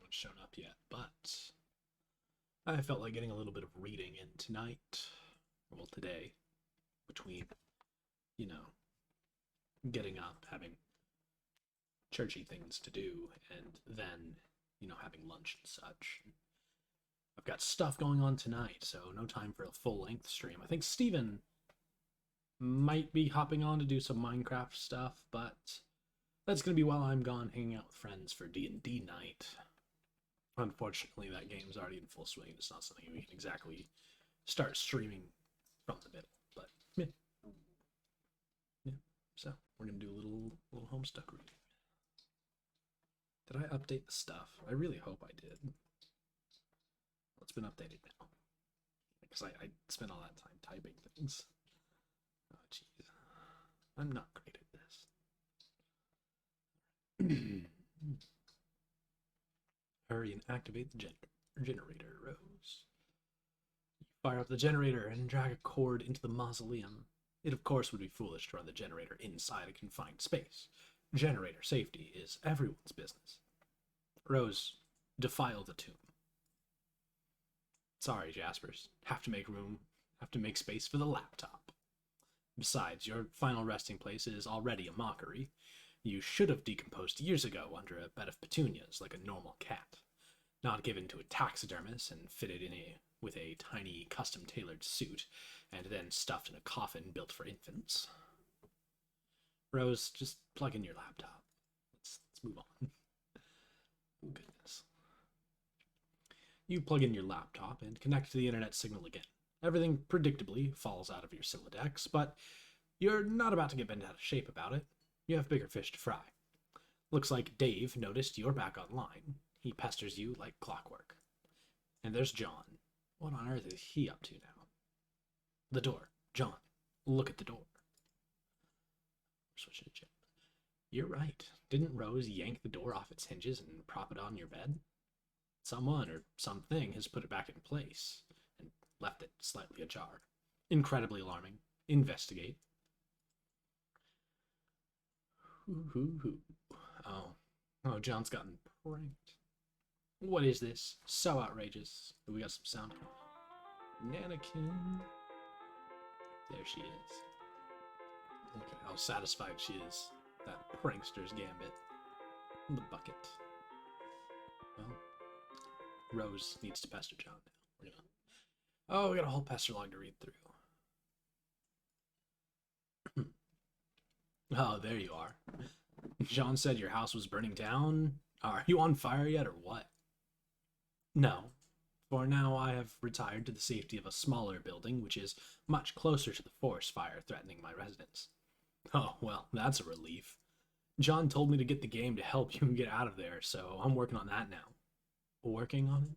one's shown up yet, but I felt like getting a little bit of reading in tonight, well, today, between, you know, getting up, having churchy things to do, and then, having lunch and such. I've got stuff going on tonight, so no time for a full length stream. I think Steven might be hopping on to do some Minecraft stuff, but that's going to be while I'm gone hanging out with friends for D&D night. Unfortunately, that game's already in full swing. It's not something we can exactly start streaming from the middle, but yeah. So we're gonna do a little Homestuck reading. Did I update the stuff? I really hope I did. Well, it's been updated now because I spent all that time typing things. Oh jeez, I'm not great at this. Hurry and activate the generator, Rose. You fire up the generator and drag a cord into the mausoleum. It, of course, would be foolish to run the generator inside a confined space. Generator safety is everyone's business. Rose, defile the tomb. Sorry, Jaspers. Have to make room. Have to make space for the laptop. Besides, your final resting place is already a mockery. You should have decomposed years ago under a bed of petunias like a normal cat, not given to a taxidermist and fitted with a tiny custom-tailored suit, and then stuffed in a coffin built for infants. Rose, just plug in your laptop. Let's move on. Oh, goodness. You plug in your laptop and connect to the internet signal again. Everything predictably falls out of your Silodex, but you're not about to get bent out of shape about it. You have bigger fish to fry. Looks like Dave noticed you're back online. He pesters you like clockwork. And there's John. What on earth is he up to now? The door. John, look at the door. Switch to Jim. You're right. Didn't Rose yank the door off its hinges and prop it on your bed? Someone or something has put it back in place and left it slightly ajar. Incredibly alarming. Investigate. Oh, John's gotten pranked. What is this? So outrageous. We got some sound. Nanakin. There she is. Look at how satisfied she is. That prankster's gambit. In the bucket. Well, Rose needs to pester John now. We're gonna... Oh, we got a whole pester log to read through. Oh, there you are. John said your house was burning down. Are you on fire yet or what? No. For now, I have retired to the safety of a smaller building, which is much closer to the forest fire threatening my residence. Oh, well, that's a relief. John told me to get the game to help you get out of there, so I'm working on that now. Working on it?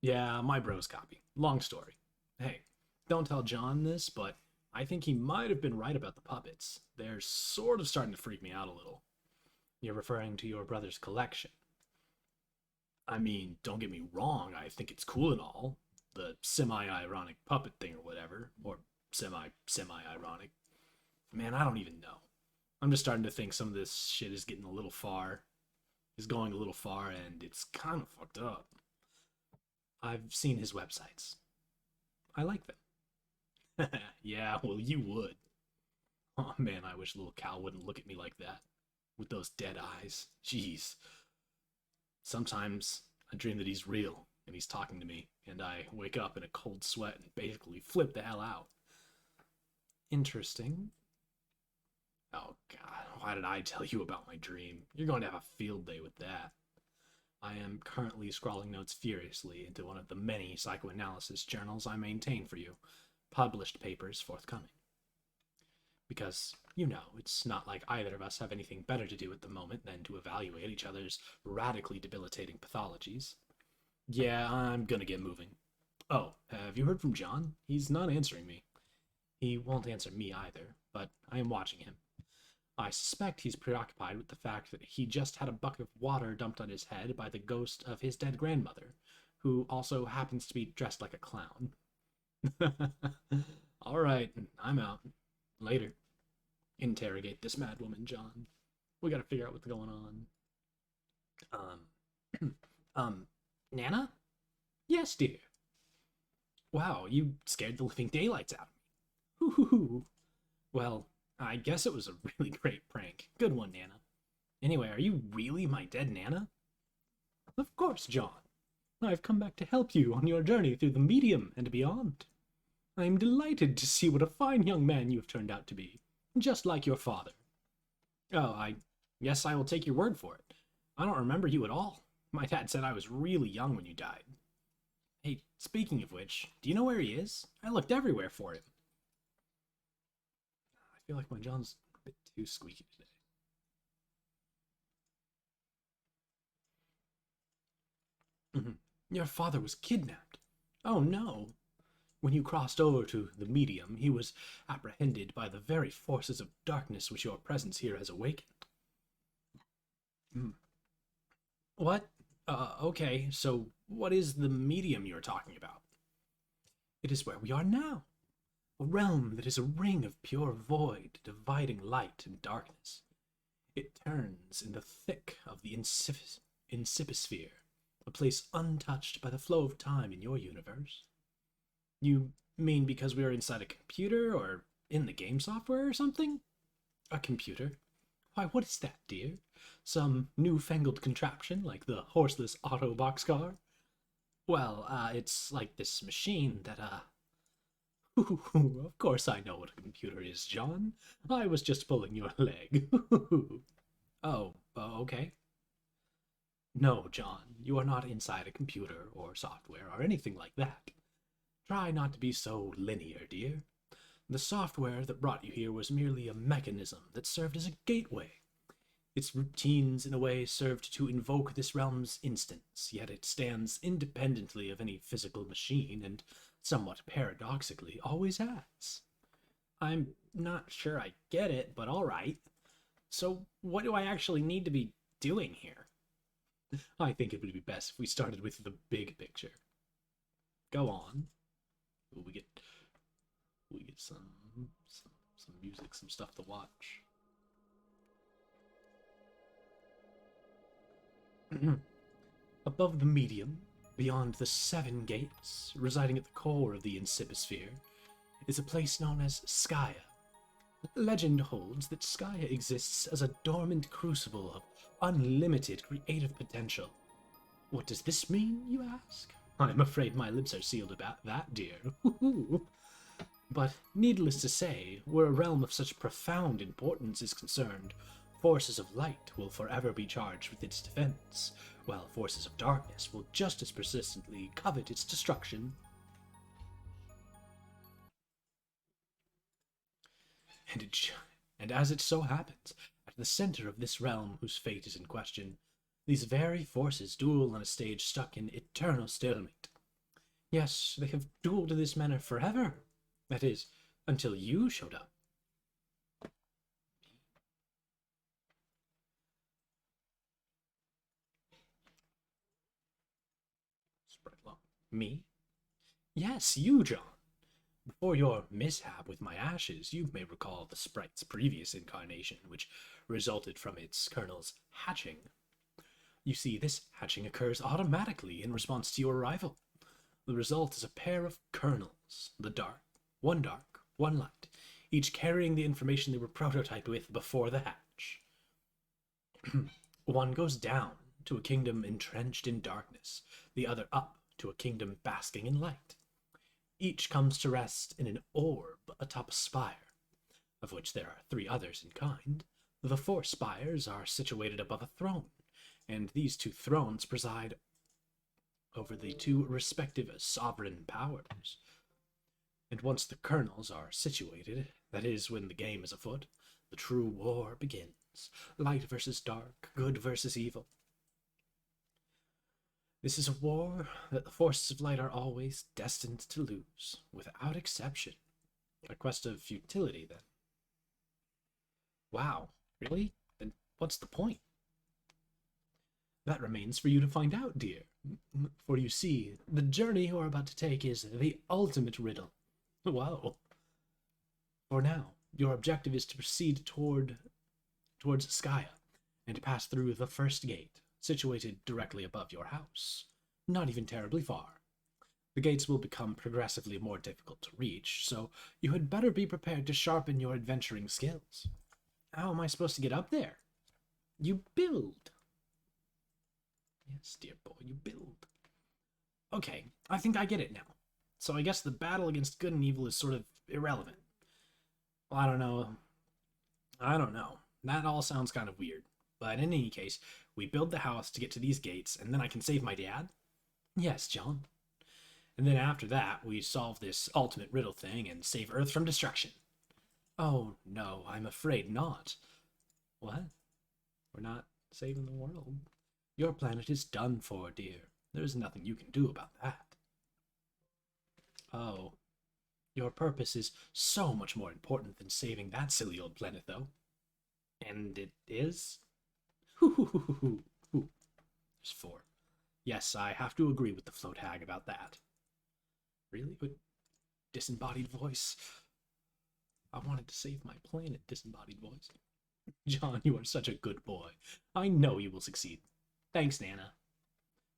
Yeah, my bro's copy. Long story. Hey, don't tell John this, but I think he might have been right about the puppets. They're sort of starting to freak me out a little. You're referring to your brother's collection. I mean, don't get me wrong, I think it's cool and all. The semi-ironic puppet thing or whatever. Or semi-ironic. Man, I don't even know. I'm just starting to think some of this shit is getting a little far. Is going a little far, and it's kind of fucked up. I've seen his websites. I like them. Yeah, well, you would. Oh man, I wish little Cal wouldn't look at me like that. With those dead eyes. Jeez. Sometimes I dream that he's real, and he's talking to me, and I wake up in a cold sweat and basically flip the hell out. Interesting. Oh god, why did I tell you about my dream? You're going to have a field day with that. I am currently scrawling notes furiously into one of the many psychoanalysis journals I maintain for you. Published papers forthcoming. Because, it's not like either of us have anything better to do at the moment than to evaluate each other's radically debilitating pathologies. Yeah, I'm gonna get moving. Oh, have you heard from John? He's not answering me. He won't answer me either, but I am watching him. I suspect he's preoccupied with the fact that he just had a bucket of water dumped on his head by the ghost of his dead grandmother, who also happens to be dressed like a clown. Alright, I'm out. Later. Interrogate this mad woman, John. We gotta figure out what's going on. Um, Nana? Yes, dear. Wow, you scared the living daylights out of me. Hoo hoo hoo. Well, I guess it was a really great prank. Good one, Nana. Anyway, are you really my dead Nana? Of course, John. I've come back to help you on your journey through the medium and beyond. I am delighted to see what a fine young man you have turned out to be, just like your father. Oh, I guess I will take your word for it. I don't remember you at all. My dad said I was really young when you died. Hey, speaking of which, do you know where he is? I looked everywhere for him. I feel like my John's a bit too squeaky today. Your father was kidnapped. Oh no. When you crossed over to the medium, he was apprehended by the very forces of darkness which your presence here has awakened. Hmm. What? Okay, so what is the medium you're talking about? It is where we are now. A realm that is a ring of pure void, dividing light and darkness. It turns in the thick of the incipisphere, a place untouched by the flow of time in your universe. You mean because we are inside a computer or in the game software or something? A computer? Why, what is that, dear? Some newfangled contraption like the horseless auto boxcar? Well, it's like this machine that, of course I know what a computer is, John. I was just pulling your leg. Oh, okay. No, John, you are not inside a computer or software or anything like that. Try not to be so linear, dear. The software that brought you here was merely a mechanism that served as a gateway. Its routines, in a way, served to invoke this realm's instance, yet it stands independently of any physical machine and, somewhat paradoxically, always has. I'm not sure I get it, but alright. So, what do I actually need to be doing here? I think it would be best if we started with the big picture. Go on. We get some music, some stuff to watch. Above the medium, beyond the seven gates, residing at the core of the incipisphere, is a place known as Skya. Legend holds that Skya exists as a dormant crucible of unlimited creative potential. What does this mean, you ask? I'm afraid my lips are sealed about that, dear. But needless to say, where a realm of such profound importance is concerned, forces of light will forever be charged with its defense, while forces of darkness will just as persistently covet its destruction. And, and as it so happens, at the center of this realm whose fate is in question, these very forces duel on a stage stuck in eternal stalemate. Yes, they have dueled in this manner forever. That is, until you showed up. Me? Yes, you, John. Before your mishap with my ashes, you may recall the sprite's previous incarnation, which resulted from its kernel's hatching. You see, this hatching occurs automatically in response to your arrival. The result is a pair of kernels, dark, one light, each carrying the information they were prototyped with before the hatch. One goes down to a kingdom entrenched in darkness, the other up to a kingdom basking in light. Each comes to rest in an orb atop a spire, of which there are three others in kind. The four spires are situated above a throne, and these two thrones preside over the two respective sovereign powers. And once the kernels are situated, that is, when the game is afoot, the true war begins. Light versus dark, good versus evil. This is a war that the forces of light are always destined to lose, without exception. A quest of futility, then. Wow, really? Then what's the point? That remains for you to find out, dear. For you see, the journey you are about to take is the ultimate riddle. Wow. For now, your objective is to proceed towards Skya and pass through the first gate, situated directly above your house. Not even terribly far. The gates will become progressively more difficult to reach, so you had better be prepared to sharpen your adventuring skills. How am I supposed to get up there? You build. Yes, dear boy, you build. Okay, I think I get it now. So I guess the battle against good and evil is sort of irrelevant. Well, I don't know. That all sounds kind of weird. But in any case, we build the house to get to these gates, and then I can save my dad? Yes, John. And then after that, we solve this ultimate riddle thing and save Earth from destruction. Oh, no, I'm afraid not. What? We're not saving the world. Your planet is done for, dear. There's nothing you can do about that. Oh, your purpose is so much more important than saving that silly old planet, though. And it is? Hoo. There's four. Yes, I have to agree with the float hag about that. Really? But disembodied voice? I wanted to save my planet, disembodied voice. John, you are such a good boy. I know you will succeed. Thanks, Nana.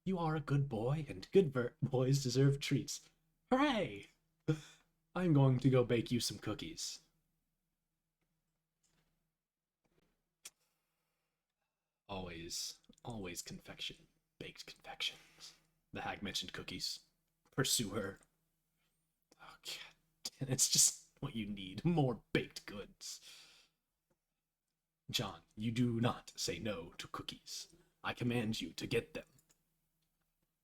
You are a good boy, and good boys deserve treats. Hooray! I'm going to go bake you some cookies. Always confection. Baked confections. The hag mentioned cookies. Pursue her. Oh, God. It's just what you need. More baked goods. John, you do not say no to cookies. I command you to get them.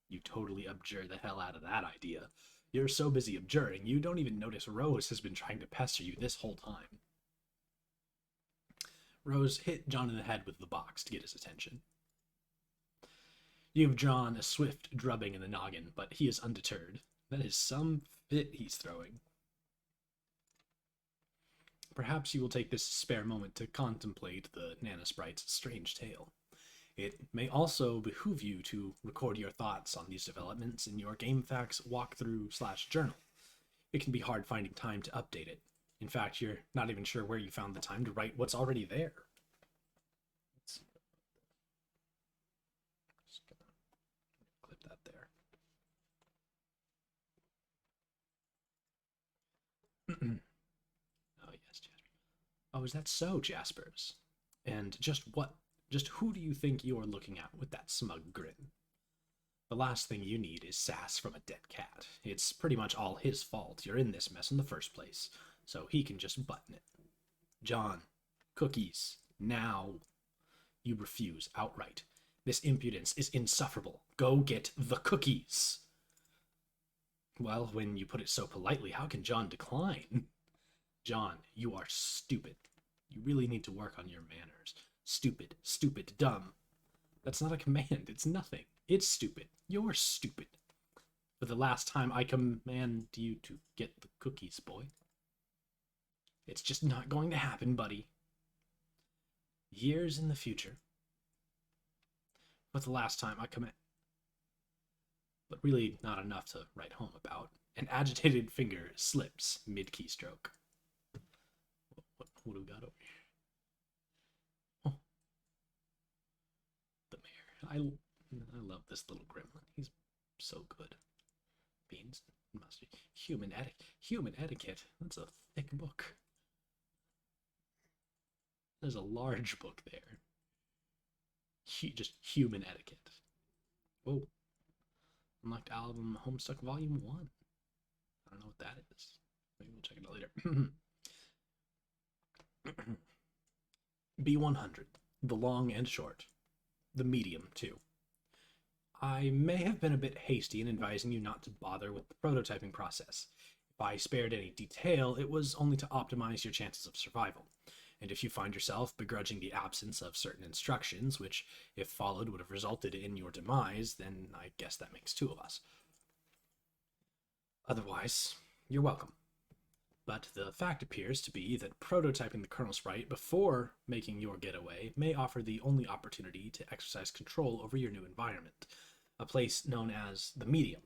You totally abjure the hell out of that idea. You're so busy abjuring, you don't even notice Rose has been trying to pester you this whole time. Rose hit John in the head with the box to get his attention. You've drawn a swift drubbing in the noggin, but he is undeterred. That is some fit he's throwing. Perhaps you will take this spare moment to contemplate the Nana Sprite's strange tale. It may also behoove you to record your thoughts on these developments in your GameFAQs walkthrough/journal. It can be hard finding time to update it. In fact, you're not even sure where you found the time to write what's already there. Let's see. Just gonna clip that there. Oh, yes, Jasper. Oh, is that so, Jaspers? And just who do you think you're looking at with that smug grin? The last thing you need is sass from a dead cat. It's pretty much all his fault you're in this mess in the first place, so he can just button it. John, cookies, now. You refuse outright. This impudence is insufferable. Go get the cookies. Well, when you put it so politely, how can John decline? John, you are stupid. You really need to work on your manners. Stupid, dumb. That's not a command, it's nothing. It's stupid. You're stupid. For the last time, I command you to get the cookies, boy. It's just not going to happen, buddy. Years in the future. For the last time, I command... But really not enough to write home about. An agitated finger slips mid-keystroke. What do we got over here? The mayor. I love this little gremlin. He's so good. Beans and mustard. Human etiquette. That's a thick book. There's a large book there. Just human etiquette. Whoa. Unlocked album Homestuck Volume 1. I don't know what that is. Maybe we'll check it out later. B100. The long and short. The medium, too. I may have been a bit hasty in advising you not to bother with the prototyping process. If I spared any detail, it was only to optimize your chances of survival. And if you find yourself begrudging the absence of certain instructions, which, if followed, would have resulted in your demise, then I guess that makes two of us. Otherwise, you're welcome. But the fact appears to be that prototyping the kernel sprite before making your getaway may offer the only opportunity to exercise control over your new environment, a place known as the medium.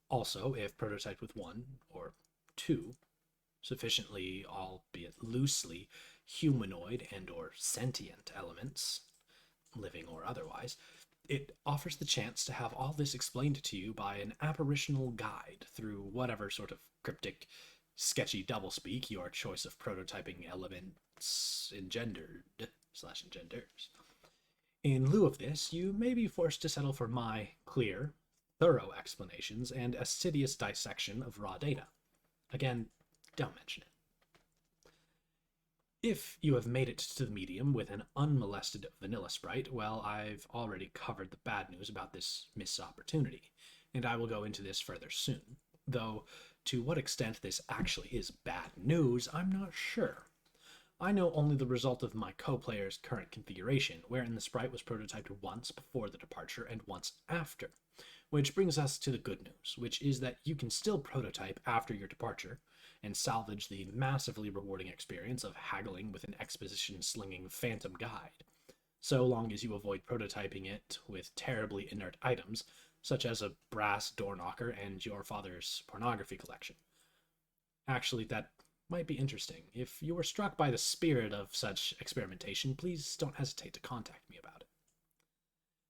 Also, if prototyped with one, or two, sufficiently, albeit loosely, humanoid and or sentient elements, living or otherwise, It offers the chance to have all this explained to you by an apparitional guide through whatever sort of cryptic, sketchy doublespeak your choice of prototyping elements engendered/engenders. In lieu of this, you may be forced to settle for my clear, thorough explanations and assiduous dissection of raw data. Again, don't mention it. If you have made it to the medium with an unmolested vanilla sprite, well, I've already covered the bad news about this missed opportunity, and I will go into this further soon. Though, to what extent this actually is bad news, I'm not sure. I know only the result of my co-player's current configuration, wherein the sprite was prototyped once before the departure and once after. Which brings us to the good news, which is that you can still prototype after your departure, and salvage the massively rewarding experience of haggling with an exposition-slinging phantom guide, so long as you avoid prototyping it with terribly inert items, such as a brass door knocker and your father's pornography collection. Actually, that might be interesting. If you were struck by the spirit of such experimentation, please don't hesitate to contact me about it.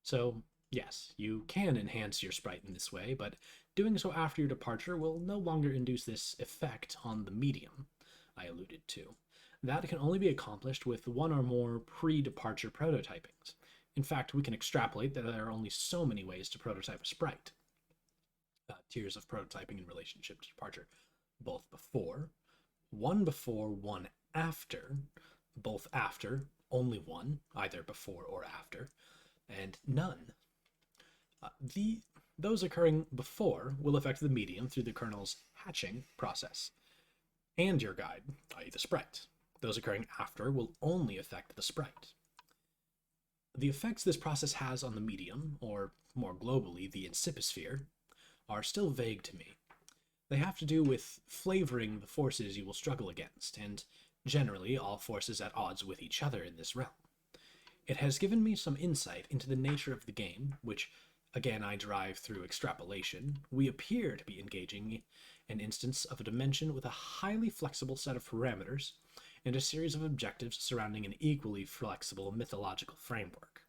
So, yes, you can enhance your sprite in this way, but doing so after your departure will no longer induce this effect on the medium I alluded to. That can only be accomplished with one or more pre-departure prototypings. In fact, we can extrapolate that there are only so many ways to prototype a sprite. Tiers of prototyping in relationship to departure. Both before, one after, both after, only one, either before or after, and none. Those occurring before will affect the medium through the kernel's hatching process, and your guide, i.e. the sprite. Those occurring after will only affect the sprite. The effects this process has on the medium, or more globally, the inciposphere, are still vague to me. They have to do with flavoring the forces you will struggle against, and generally all forces at odds with each other in this realm. It has given me some insight into the nature of the game, which again I derive through extrapolation. We appear to be engaging an instance of a dimension with a highly flexible set of parameters and a series of objectives surrounding an equally flexible mythological framework.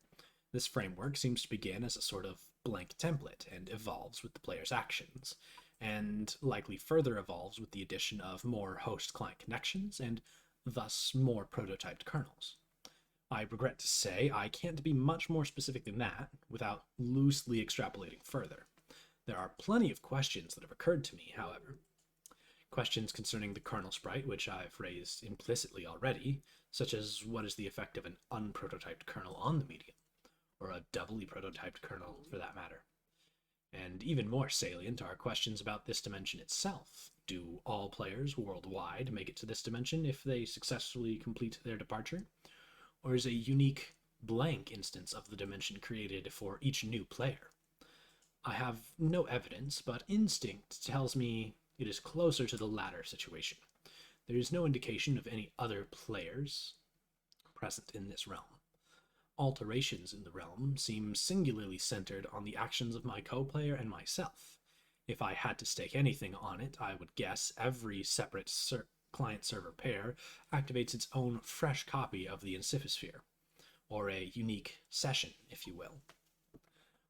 This framework seems to begin as a sort of blank template and evolves with the player's actions, and likely further evolves with the addition of more host-client connections and thus more prototyped kernels. I regret to say I can't be much more specific than that without loosely extrapolating further. There are plenty of questions that have occurred to me, however. Questions concerning the kernel sprite, which I've raised implicitly already, such as what is the effect of an unprototyped kernel on the medium, or a doubly prototyped kernel for that matter. And even more salient are questions about this dimension itself. Do all players worldwide make it to this dimension if they successfully complete their departure? Or is a unique blank instance of the dimension created for each new player? I have no evidence, but instinct tells me it is closer to the latter situation. There is no indication of any other players present in this realm. Alterations in the realm seem singularly centered on the actions of my co-player and myself. If I had to stake anything on it, I would guess every separate client-server pair activates its own fresh copy of the inciposphere, or a unique session, if you will.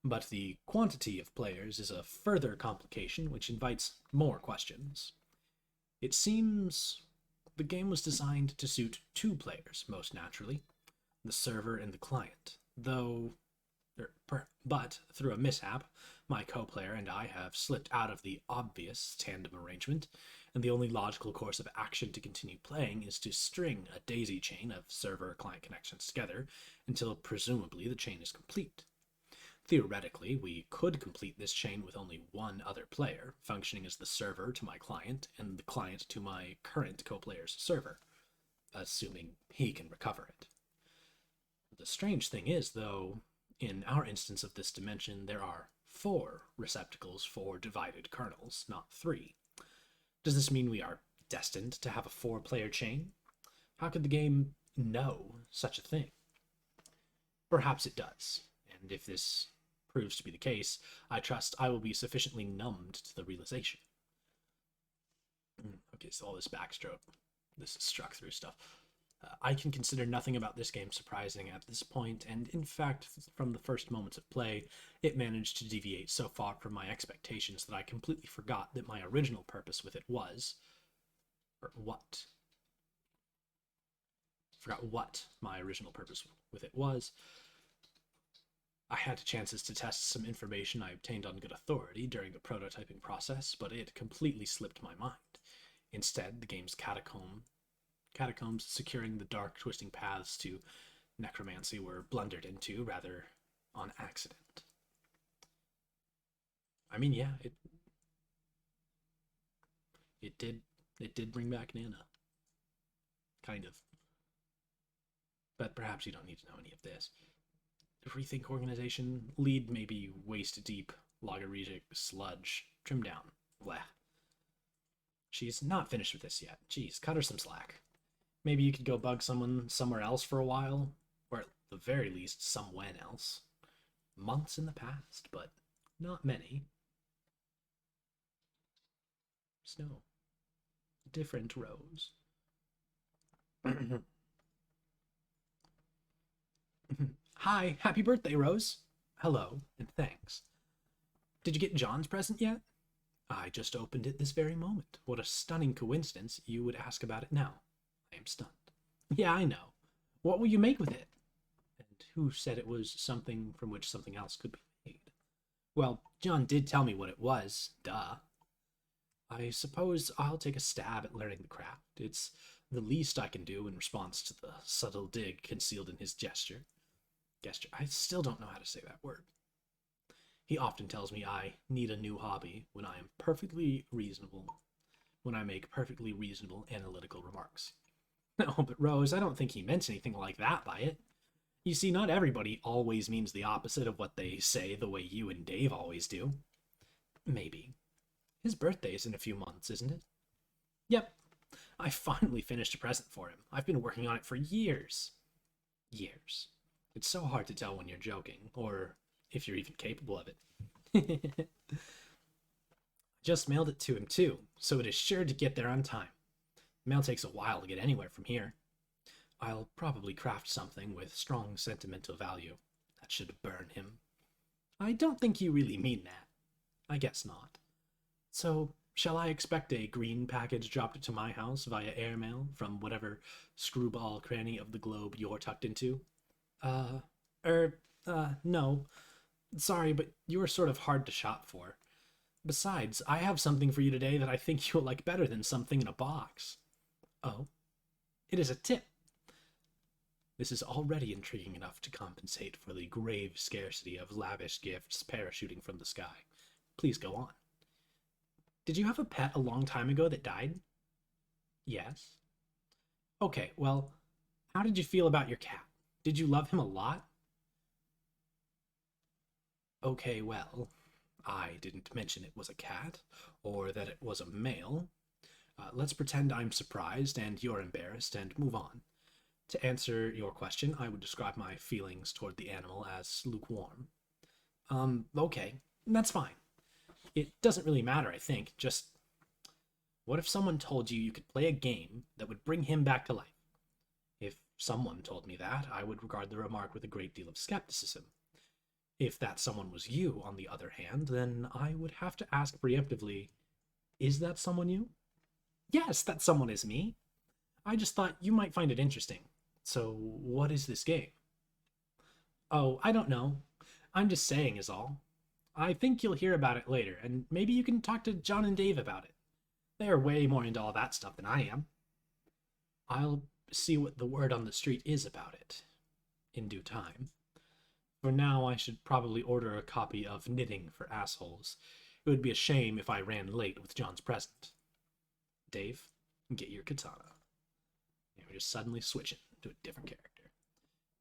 But the quantity of players is a further complication which invites more questions. It seems the game was designed to suit two players, most naturally, the server and the client, but through a mishap, my co-player and I have slipped out of the obvious tandem arrangement, and the only logical course of action to continue playing is to string a daisy chain of server-client connections together until presumably the chain is complete. Theoretically, we could complete this chain with only one other player, functioning as the server to my client and the client to my current co-player's server, assuming he can recover it. The strange thing is, though, in our instance of this dimension, there are 4 receptacles for divided kernels, not 3. Does this mean we are destined to have a 4-player chain? How could the game know such a thing? Perhaps it does, and if this proves to be the case, I trust I will be sufficiently numbed to the realization. Okay, so all this backstroke, this is struck through stuff. I can consider nothing about this game surprising at this point, and in fact, from the first moments of play, it managed to deviate so far from my expectations that I completely forgot that my original purpose with it was. Or what? Forgot what my original purpose with it was. I had chances to test some information I obtained on good authority during the prototyping process, but it completely slipped my mind. Instead, the game's catacombs securing the dark, twisting paths to necromancy were blundered into rather on accident. I mean, yeah, it did bring back Nana, kind of. But perhaps you don't need to know any of this. Rethink organization, lead maybe waist deep, logarithmic sludge, trim down. Bleh. She's not finished with this yet. Jeez, cut her some slack. Maybe you could go bug someone somewhere else for a while, or at the very least, somewhen else. Months in the past, but not many. Snow. Different Rose. Hi, happy birthday, Rose. Hello, and thanks. Did you get John's present yet? I just opened it this very moment. What a stunning coincidence you would ask about it now. I am stunned. Yeah, I know. What will you make with it? And who said it was something from which something else could be made? Well, John did tell me what it was. Duh. I suppose I'll take a stab at learning the craft. It's the least I can do in response to the subtle dig concealed in his gesture. I still don't know how to say that word. He often tells me I need a new hobby when I am perfectly reasonable, when I make perfectly reasonable analytical remarks. No, but Rose, I don't think he meant anything like that by it. You see, not everybody always means the opposite of what they say the way you and Dave always do. Maybe. His birthday's in a few months, isn't it? Yep. I finally finished a present for him. I've been working on it for years. Years. It's so hard to tell when you're joking, or if you're even capable of it. Just mailed it to him, too, so it is sure to get there on time. Mail takes a while to get anywhere from here. I'll probably craft something with strong sentimental value. That should burn him. I don't think you really mean that. I guess not. So, shall I expect a green package dropped to my house via airmail from whatever screwball cranny of the globe you're tucked into? No. Sorry, but you are sort of hard to shop for. Besides, I have something for you today that I think you'll like better than something in a box. Oh? It is a tip. This is already intriguing enough to compensate for the grave scarcity of lavish gifts parachuting from the sky. Please go on. Did you have a pet a long time ago that died? Yes. Okay, well, how did you feel about your cat? Did you love him a lot? Okay, well, I didn't mention it was a cat, or that it was a male. Let's pretend I'm surprised and you're embarrassed and move on. To answer your question, I would describe my feelings toward the animal as lukewarm. Okay, that's fine. It doesn't really matter, I think. Just, what if someone told you you could play a game that would bring him back to life? If someone told me that, I would regard the remark with a great deal of skepticism. If that someone was you, on the other hand, then I would have to ask preemptively, is that someone you? Yes, that someone is me. I just thought you might find it interesting. So, what is this game? Oh, I don't know. I'm just saying is all. I think you'll hear about it later, and maybe you can talk to John and Dave about it. They are way more into all that stuff than I am. I'll see what the word on the street is about it in due time. For now, I should probably order a copy of Knitting for Assholes. It would be a shame if I ran late with John's present. Dave, get your katana. And we're just suddenly switching to a different character.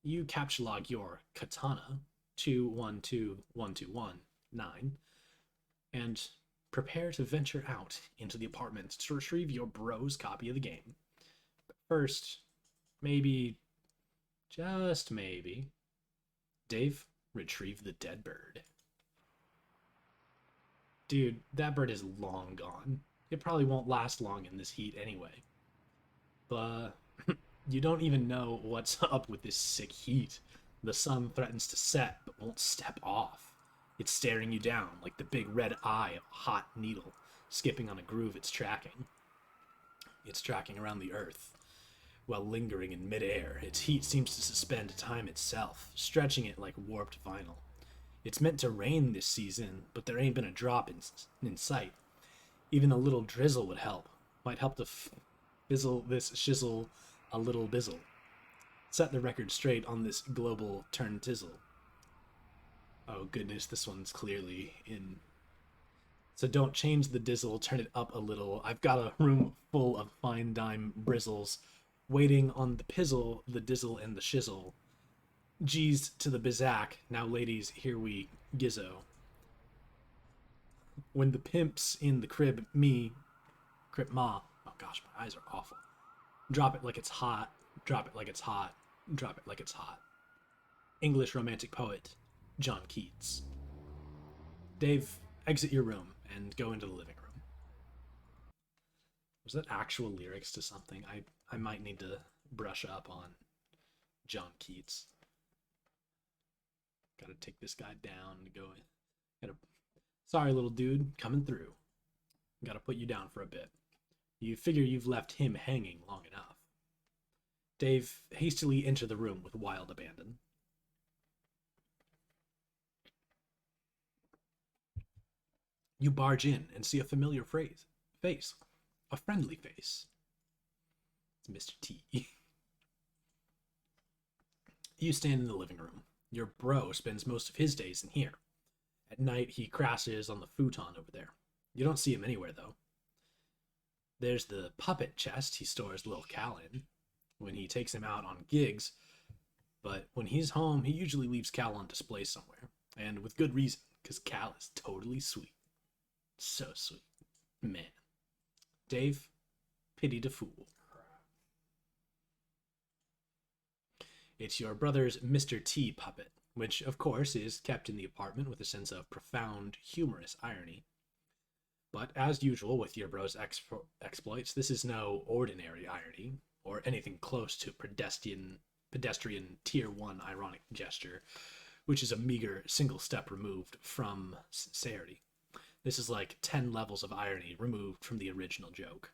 You capture log your katana 212121 and prepare to venture out into the apartment to retrieve your bro's copy of the game. But first, maybe, just maybe, Dave, retrieve the dead bird. Dude, that bird is long gone. It probably won't last long in this heat anyway. But You don't even know what's up with this sick heat. The sun threatens to set, but won't step off. It's staring you down like the big red eye of a hot needle, skipping on a groove it's tracking. It's tracking around the earth. While lingering in midair, its heat seems to suspend time itself, stretching it like warped vinyl. It's meant to rain this season, but there ain't been a drop in sight. Even a little drizzle would help. Might help to fizzle this shizzle a little bizzle. Set the record straight on this global turn tizzle. Oh goodness, this one's clearly in. So don't change the dizzle, turn it up a little. I've got a room full of fine dime brizzles, waiting on the pizzle, the dizzle, and the shizzle. G's to the bizac. Now, ladies, here we gizzo. When the pimp's in the crib, crib ma. Oh gosh, my eyes are awful. Drop it like it's hot. Drop it like it's hot. Drop it like it's hot. English romantic poet, John Keats. Dave, exit your room and go into the living room. Was that actual lyrics to something? I might need to brush up on John Keats. Gotta take this guy down to go in. Sorry, little dude, coming through. Gotta put you down for a bit. You figure you've left him hanging long enough. Dave hastily entered the room with wild abandon. You barge in and see a familiar face. A friendly face. It's Mr. T. You stand in the living room. Your bro spends most of his days in here. At night, he crashes on the futon over there. You don't see him anywhere, though. There's the puppet chest he stores Lil Cal in when he takes him out on gigs, but when he's home, he usually leaves Cal on display somewhere, and with good reason, because Cal is totally sweet. So sweet. Man. Dave, pity to fool. It's your brother's Mr. T puppet, which, of course, is kept in the apartment with a sense of profound, humorous irony. But as usual with your bro's exploits, this is no ordinary irony, or anything close to pedestrian tier 1 ironic gesture, which is a meager single step removed from sincerity. This is like 10 levels of irony removed from the original joke.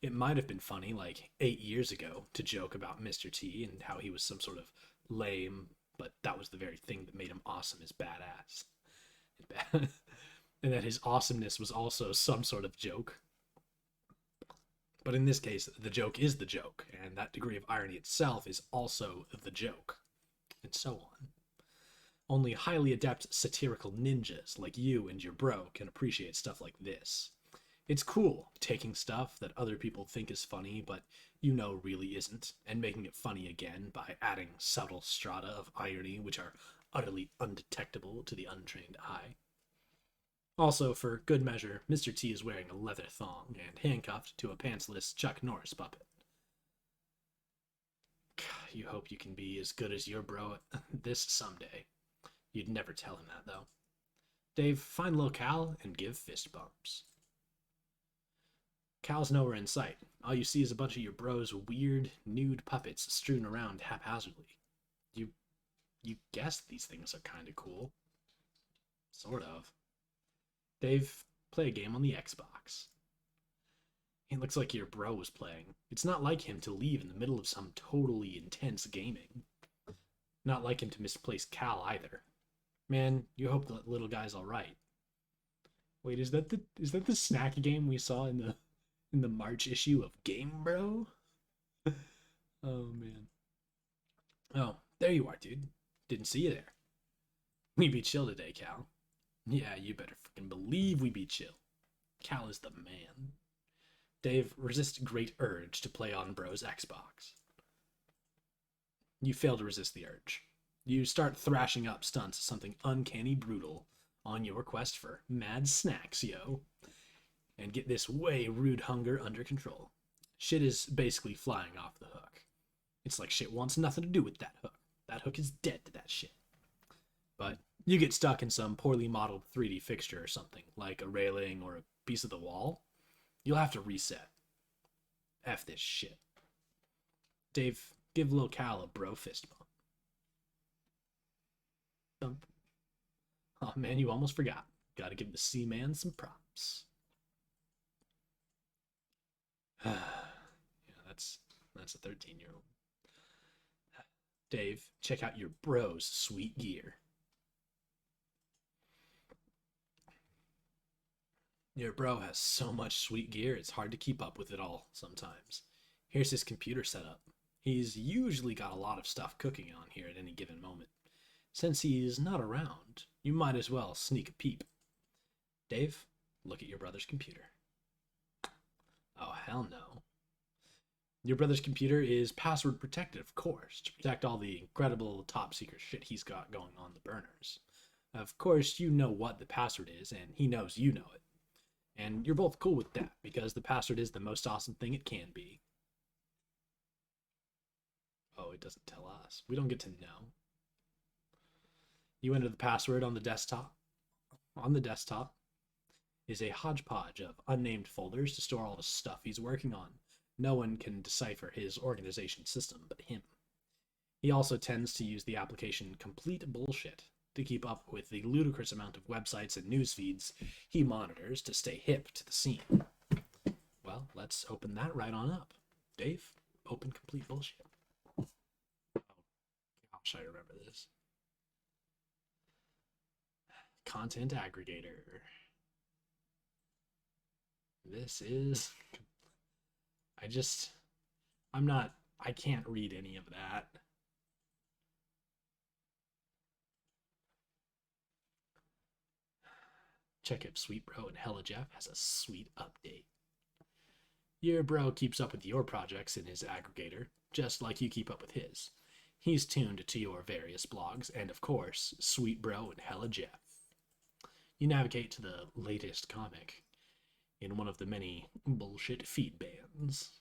It might have been funny like 8 years ago to joke about Mr. T and how he was some sort of lame, but that was the very thing that made him awesome as badass. And that his awesomeness was also some sort of joke. But in this case, the joke is the joke, and that degree of irony itself is also the joke, and so on. Only highly adept satirical ninjas like you and your bro can appreciate stuff like this. It's cool taking stuff that other people think is funny, but you know really isn't, and making it funny again by adding subtle strata of irony which are utterly undetectable to the untrained eye. Also, for good measure, Mr. T is wearing a leather thong and handcuffed to a pantsless Chuck Norris puppet. You hope you can be as good as your bro at this someday. You'd never tell him that, though. Dave, find Lil Cal and give fist bumps. Cal's nowhere in sight. All you see is a bunch of your bro's weird, nude puppets strewn around haphazardly. You guessed these things are kinda cool. Sort of. Dave, play a game on the Xbox. It looks like your bro was playing. It's not like him to leave in the middle of some totally intense gaming. Not like him to misplace Cal either. Man, you hope the little guy's alright. Wait, is that the snack game we saw in the March issue of Game Bro? Oh man. Oh, there you are, dude. Didn't see you there. We be chill today, Cal. Yeah, you better freaking believe we be chill. Cal is the man. Dave, resist great urge to play on bro's Xbox. You fail to resist the urge. You start thrashing up stunts of something uncanny brutal on your quest for mad snacks, yo. And get this way rude hunger under control. Shit is basically flying off the hook. It's like shit wants nothing to do with that hook. That hook is dead to that shit. But you get stuck in some poorly modeled 3D fixture or something, like a railing or a piece of the wall. You'll have to reset. F this shit. Dave, give Locale a bro fist bump. Oh man, you almost forgot. Gotta give the C-Man some props. Yeah, that's a 13-year-old. Dave, check out your bro's sweet gear. Your bro has so much sweet gear, it's hard to keep up with it all sometimes. Here's his computer setup. He's usually got a lot of stuff cooking on here at any given moment. Since he's not around, you might as well sneak a peep. Dave, look at your brother's computer. Oh, hell no. Your brother's computer is password protected, of course, to protect all the incredible top secret shit he's got going on the burners. Of course, you know what the password is, and he knows you know it. And you're both cool with that, because the password is the most awesome thing it can be. Oh, it doesn't tell us. We don't get to know. You enter the password on the desktop. On the desktop is a hodgepodge of unnamed folders to store all the stuff he's working on. No one can decipher his organization system but him. He also tends to use the application Complete Bullshit to keep up with the ludicrous amount of websites and news feeds he monitors to stay hip to the scene. Well, let's open that right on up. Dave, open Complete Bullshit. Oh, gosh, I remember this. Content aggregator. This is... I can't read any of that. Check if Sweet Bro and Hella Jeff has a sweet update. Your bro keeps up with your projects in his aggregator, just like you keep up with his. He's tuned to your various blogs, and of course, Sweet Bro and Hella Jeff. You navigate to the latest comic in one of the many bullshit feed bands.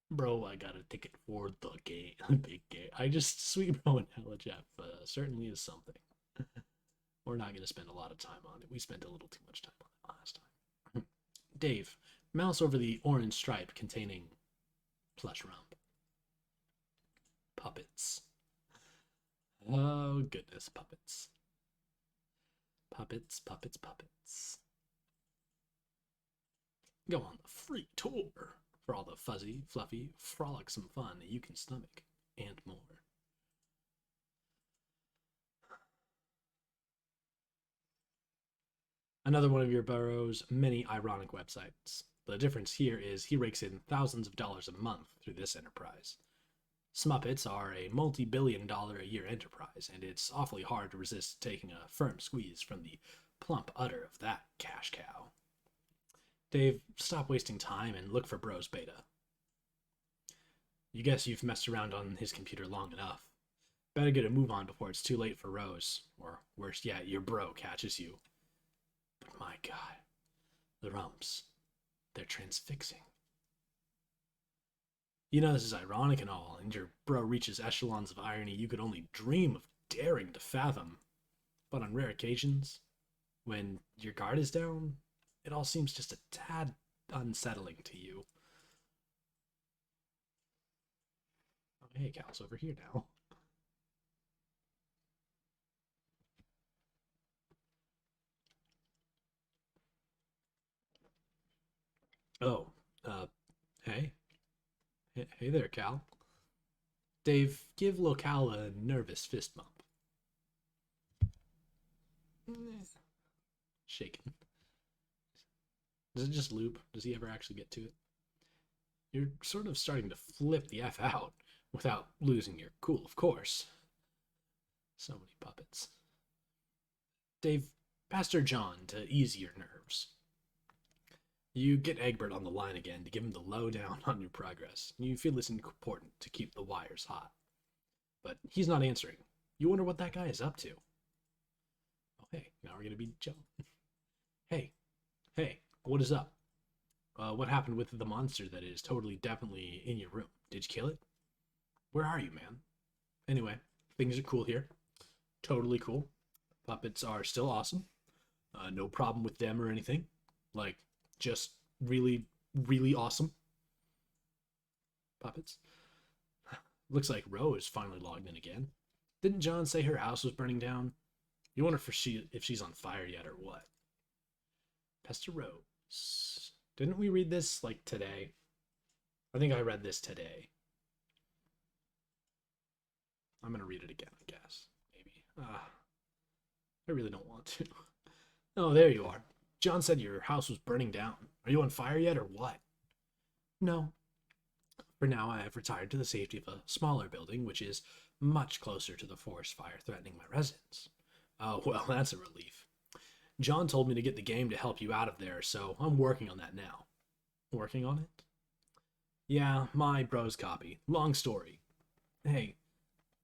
Bro, I got a ticket for the game, big game. Sweet Bro and Hella Jeff certainly is something. We're not going to spend a lot of time on it. We spent a little too much time on it last time. Dave, mouse over the orange stripe containing plush rump. Puppets. Oh, goodness, puppets. Puppets, puppets, puppets. Go on the free tour for all the fuzzy, fluffy, frolicsome fun that you can stomach, and more. Another one of your burrow's many ironic websites. The difference here is he rakes in thousands of dollars a month through this enterprise. Smuppets are a multi-billion-dollar-a-year enterprise, and it's awfully hard to resist taking a firm squeeze from the plump udder of that cash cow. Dave, stop wasting time and look for Bro's beta. You guess you've messed around on his computer long enough. Better get a move on before it's too late for Rose, or worse yet, your bro catches you. But my god, the rumps, they're transfixing. You know this is ironic and all, and your bro reaches echelons of irony you could only dream of daring to fathom. But on rare occasions, when your guard is down, it all seems just a tad unsettling to you. Oh, hey, Cal's over here now. Oh, hey. Hey there, Cal. Dave, give Locale a nervous fist bump. Shaken. Does it just loop? Does he ever actually get to it? You're sort of starting to flip the F out without losing your cool, of course. So many puppets. Dave, Pastor John to ease your nerves. You get Egbert on the line again to give him the lowdown on your progress. You feel it's important to keep the wires hot. But he's not answering. You wonder what that guy is up to. Oh, hey, now we're going to be Joe. Hey, what is up? What happened with the monster that is totally, definitely in your room? Did you kill it? Where are you, man? Anyway, things are cool here. Totally cool. Puppets are still awesome. No problem with them or anything. Like, just really, really awesome. puppets. Looks like Rose finally logged in again. Didn't John say her house was burning down? You wonder if she's on fire yet or what? Pester Rose. Didn't we read this, like, today? I think I read this today. I'm going to read it again, I guess. Maybe. I really don't want to. Oh, there you are. John said your house was burning down. Are you on fire yet or what? No. For now, I have retired to the safety of a smaller building, which is much closer to the forest fire threatening my residence. Oh, well, that's a relief. John told me to get the game to help you out of there, so I'm working on that now. Working on it? Yeah, my bro's copy. Long story. Hey,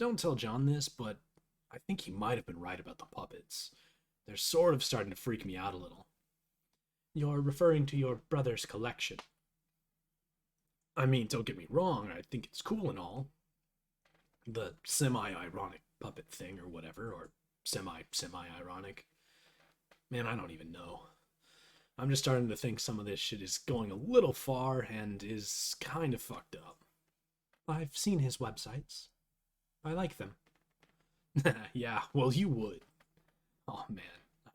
don't tell John this, but I think he might have been right about the puppets. They're sort of starting to freak me out a little. You're referring to your brother's collection. I mean, don't get me wrong, I think it's cool and all. The semi-ironic puppet thing or whatever, or semi-ironic. Man, I don't even know. I'm just starting to think some of this shit is going a little far and is kind of fucked up. I've seen his websites. I like them. Yeah, well, you would. Oh, man.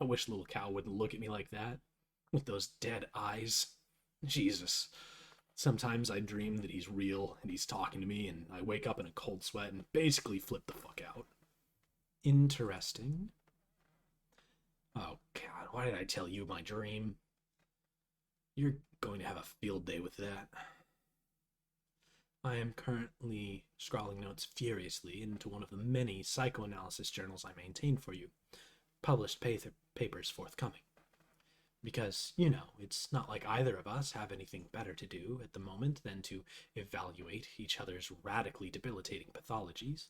I wish little cow wouldn't look at me like that. With those dead eyes. Jesus. Sometimes I dream that he's real and he's talking to me, and I wake up in a cold sweat and basically flip the fuck out. Interesting. Oh, God, why did I tell you my dream? You're going to have a field day with that. I am currently scrawling notes furiously into one of the many psychoanalysis journals I maintain for you. Published papers forthcoming. Because, you know, it's not like either of us have anything better to do at the moment than to evaluate each other's radically debilitating pathologies.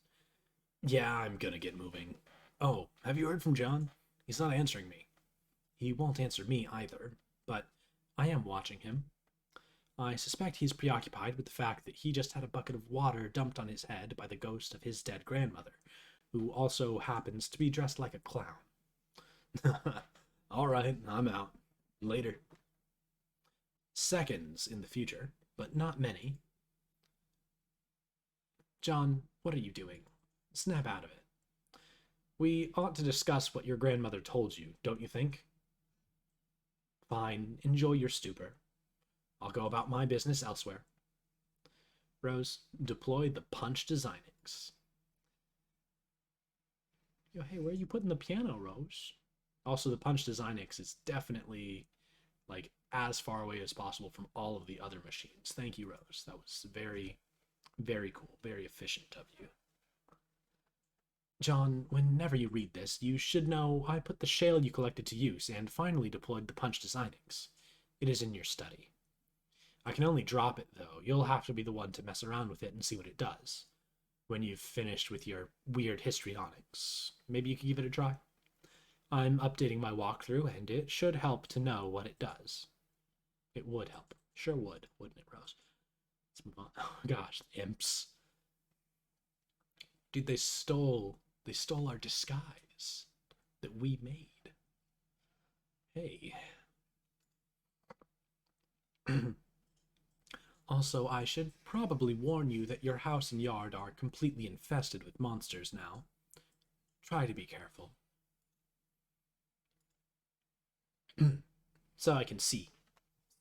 Yeah, I'm gonna get moving. Oh, have you heard from John? He's not answering me. He won't answer me either, but I am watching him. I suspect he's preoccupied with the fact that he just had a bucket of water dumped on his head by the ghost of his dead grandmother, who also happens to be dressed like a clown. All right, I'm out. Later. Seconds in the future, but not many. John, what are you doing? Snap out of it. We ought to discuss what your grandmother told you, don't you think? Fine, enjoy your stupor. I'll go about my business elsewhere. Rose, deploy the punch Designix. Yo, hey, where are you putting the piano, Rose? Also, the punch Designix is definitely, like, as far away as possible from all of the other machines. Thank you, Rose. That was very, very cool. Very efficient of you. John, whenever you read this, you should know I put the shale you collected to use and finally deployed the punch Designix. It is in your study. I can only drop it, though. You'll have to be the one to mess around with it and see what it does. When you've finished with your weird histrionics, maybe you can give it a try? I'm updating my walkthrough, and it should help to know what it does. It would help. Sure would, wouldn't it, Rose? Let's move on. Oh, gosh, imps. Dude, they stole our disguise that we made. Hey. Also, I should probably warn you that your house and yard are completely infested with monsters now. Try to be careful. So I can see.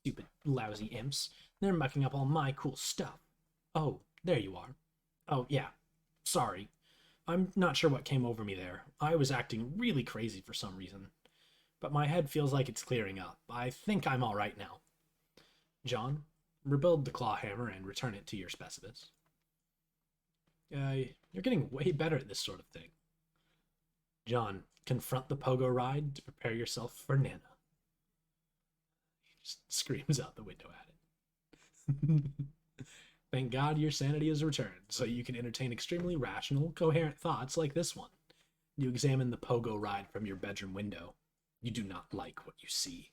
Stupid, lousy imps. They're mucking up all my cool stuff. Oh, there you are. Oh, yeah. Sorry. I'm not sure what came over me there. I was acting really crazy for some reason. But my head feels like it's clearing up. I think I'm all right now. John, rebuild the claw hammer and return it to your specimens. You're getting way better at this sort of thing. John, confront the pogo ride to prepare yourself for Nana. He just screams out the window at it. Thank God your sanity has returned, so you can entertain extremely rational, coherent thoughts like this one. You examine the pogo ride from your bedroom window. You do not like what you see.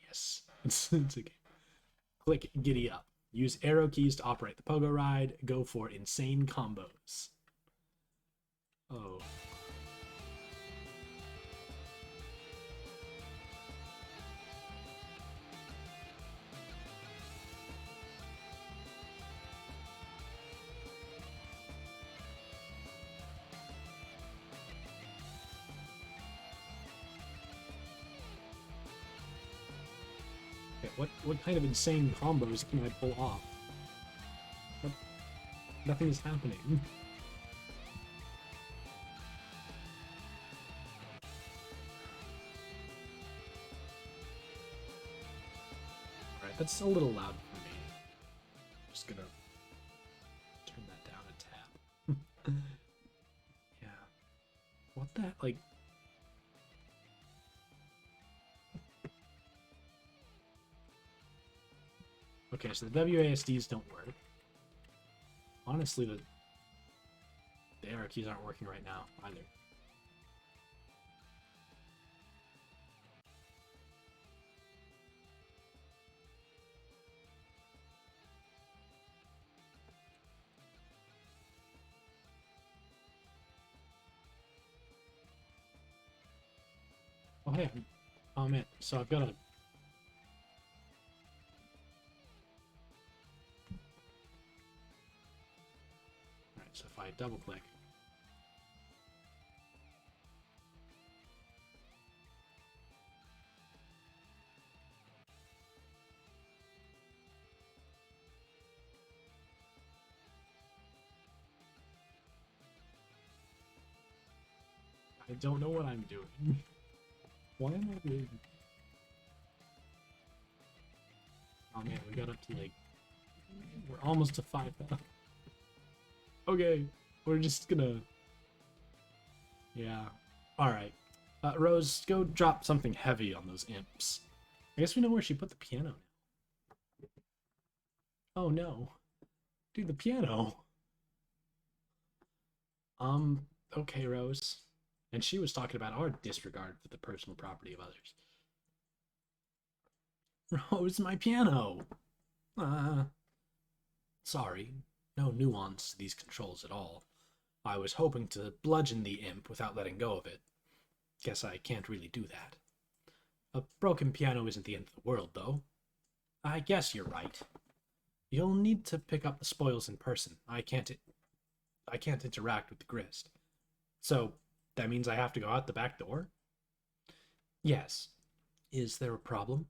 Yes, it's okay. Click Giddy Up. Use arrow keys to operate the pogo ride. Go for insane combos. Oh. What kind of insane combos can I pull off? What? Nothing is happening. Alright, that's a little loud for me. Just gonna turn that down a tap. Yeah. What the like? Okay, so the WASDs don't work. Honestly, the arrow keys aren't working right now either. Oh, hey. Oh, man. So I've got a... Alright, so if I double click... I don't know what I'm doing. Why am I doing... Oh man, we got up to like... We're almost to 5,000. Okay, we're just gonna... Yeah. Alright. Rose, go drop something heavy on those imps. I guess we know where she put the piano now. Oh no. Dude, the piano. Okay, Rose. And she was talking about our disregard for the personal property of others. Rose, my piano! Sorry. No nuance to these controls at all. I was hoping to bludgeon the imp without letting go of it. Guess I can't really do that. A broken piano isn't the end of the world, though. I guess you're right. You'll need to pick up the spoils in person. I can't interact with the grist. So, that means I have to go out the back door? Yes. Is there a problem?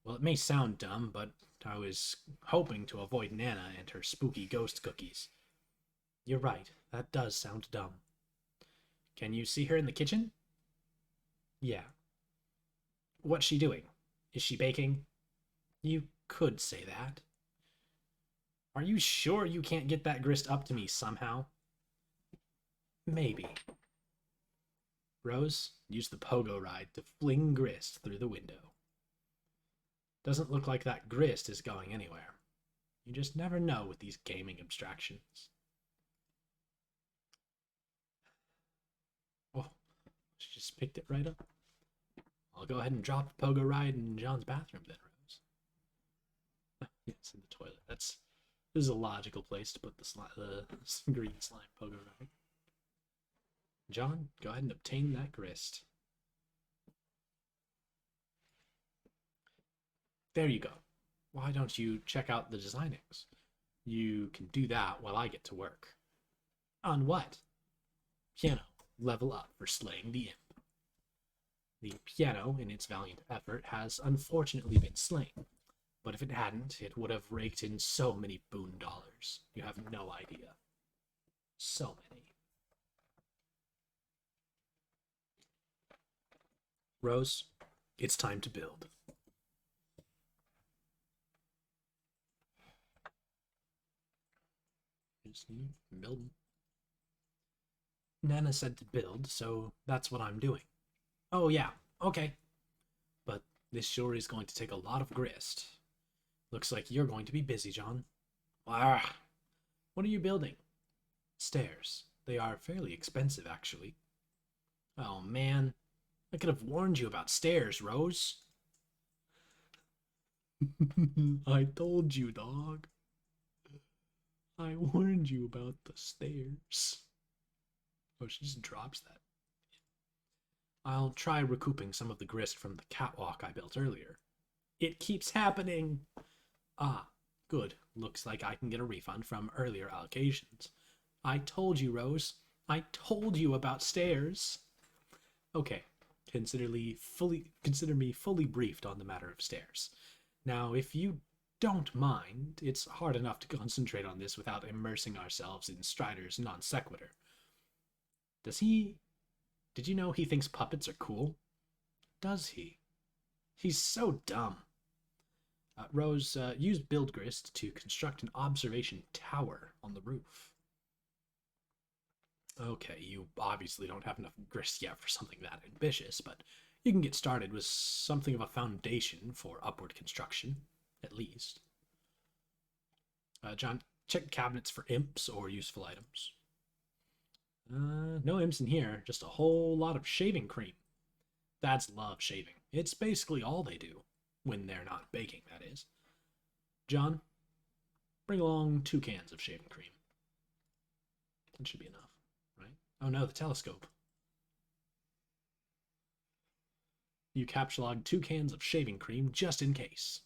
Well, it may sound dumb, but I was hoping to avoid Nana and her spooky ghost cookies. You're right, that does sound dumb. Can you see her in the kitchen? Yeah. What's she doing? Is she baking? You could say that. Are you sure you can't get that grist up to me somehow? Maybe. Rose, use the pogo ride to fling grist through the window. Doesn't look like that grist is going anywhere. You just never know with these gaming abstractions. Oh, she just picked it right up. I'll go ahead and drop the pogo ride in John's bathroom then, Rose. It's in the toilet. This is a logical place to put the green slime pogo ride. John, go ahead and obtain that grist. There you go. Why don't you check out the designings? You can do that while I get to work. On what? Piano. Level up for slaying the imp. The piano, in its valiant effort, has unfortunately been slain. But if it hadn't, it would have raked in so many boon dollars. You have no idea. So many. Rose, it's time to build. Build. Nana said to build, so that's what I'm doing. Oh yeah, okay. But this sure is going to take a lot of grist. Looks like you're going to be busy, John. Ah, what are you building? Stairs. They are fairly expensive, actually. Oh man, I could have warned you about stairs, Rose. I told you, dog. I warned you about the stairs. Oh, she just drops that. I'll try recouping some of the grist from the catwalk I built earlier. It keeps happening! Ah, good. Looks like I can get a refund from earlier allocations. I told you, Rose. I told you about stairs. Okay, consider me fully briefed on the matter of stairs. Now, if you don't mind, it's hard enough to concentrate on this without immersing ourselves in Strider's non sequitur. Does he. Did you know he thinks puppets are cool? Does he? He's so dumb. Rose, use build grist to construct an observation tower on the roof. Okay, you obviously don't have enough grist yet for something that ambitious, but you can get started with something of a foundation for upward construction, at least. John, check cabinets for imps or useful items. No imps in here, just a whole lot of shaving cream. Dads love shaving. It's basically all they do. When they're not baking, that is. John, bring along 2 cans of shaving cream. That should be enough, right? Oh no, the telescope. You captured 2 cans of shaving cream just in case.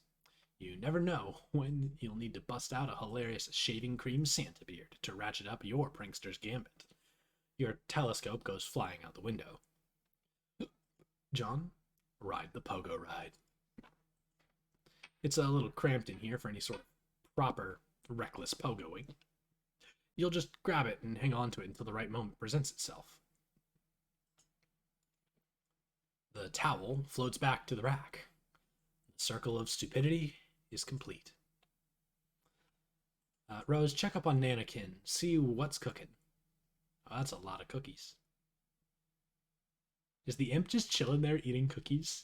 You never know when you'll need to bust out a hilarious shaving cream Santa beard to ratchet up your prankster's gambit. Your telescope goes flying out the window. John, ride the pogo ride. It's a little cramped in here for any sort of proper, reckless pogoing. You'll just grab it and hang on to it until the right moment presents itself. The towel floats back to the rack. The circle of stupidity is complete. Rose, check up on Nanakin. See what's cooking. Oh, that's a lot of cookies. Is the imp just chilling there eating cookies?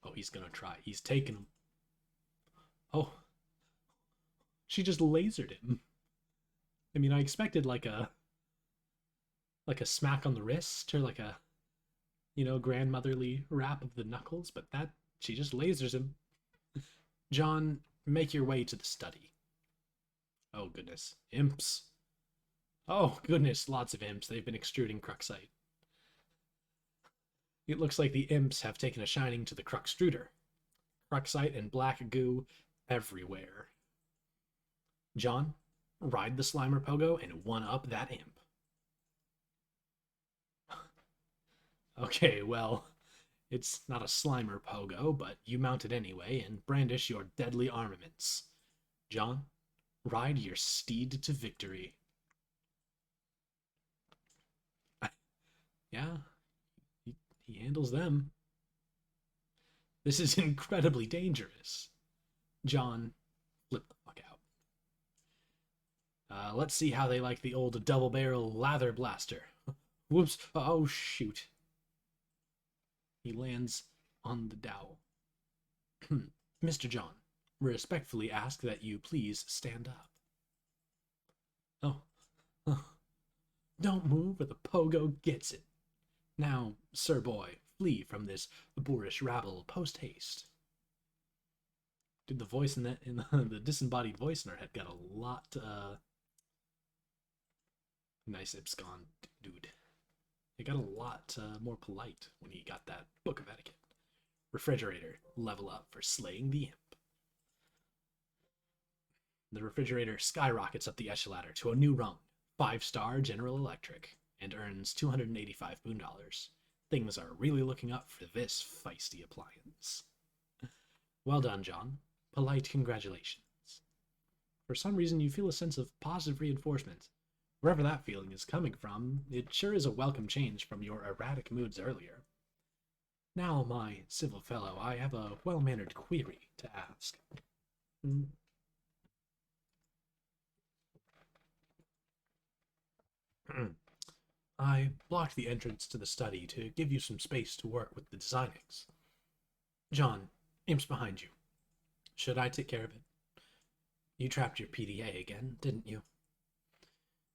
Oh, he's gonna try. He's taking them. Oh. She just lasered him. I mean, I expected like a smack on the wrist or like a, grandmotherly rap of the knuckles, but that, she just lasers him. John, make your way to the study. Oh, goodness. Imps. Oh, goodness, lots of imps. They've been extruding Cruxite. It looks like the imps have taken a shining to the Cruxtruder. Cruxite and black goo everywhere. John, ride the Slimer Pogo and one-up that imp. Okay, well, it's not a Slimer Pogo, but you mount it anyway and brandish your deadly armaments. John, ride your steed to victory. Yeah, he handles them. This is incredibly dangerous. John, flip the fuck out. Let's see how they like the old double-barrel lather blaster. Whoops. Oh, shoot. He lands on the dowel. Mr. John, respectfully ask that you please stand up. Oh. Don't move or the pogo gets it. Now, sir boy, flee from this boorish rabble post-haste. Dude, the voice in the disembodied voice in our head got a lot, nice Ipscon, dude. It got a lot more polite when he got that book of etiquette. Refrigerator, level up for slaying the imp. The refrigerator skyrockets up the echelon to a new rung, 5-star General Electric, and earns 285 boon dollars. Things are really looking up for this feisty appliance. Well done, John. Polite congratulations. For some reason, you feel a sense of positive reinforcement. Wherever that feeling is coming from, it sure is a welcome change from your erratic moods earlier. Now, my civil fellow, I have a well-mannered query to ask. I blocked the entrance to the study to give you some space to work with the designings. John, imp's behind you. Should I take care of it? You trapped your PDA again, didn't you?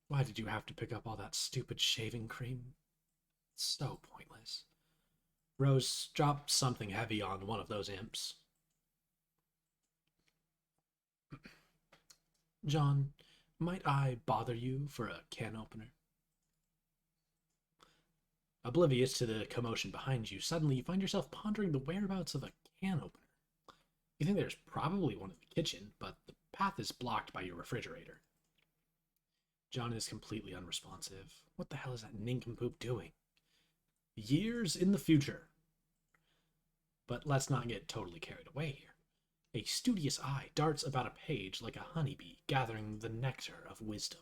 Why did you have to pick up all that stupid shaving cream? It's so pointless. Rose, drop something heavy on one of those imps. John, might I bother you for a can opener? Oblivious to the commotion behind you, suddenly you find yourself pondering the whereabouts of a can opener. You think there's probably one in the kitchen, but the path is blocked by your refrigerator. John is completely unresponsive. What the hell is that nincompoop doing? Years in the future. But let's not get totally carried away here. A studious eye darts about a page like a honeybee, gathering the nectar of wisdom.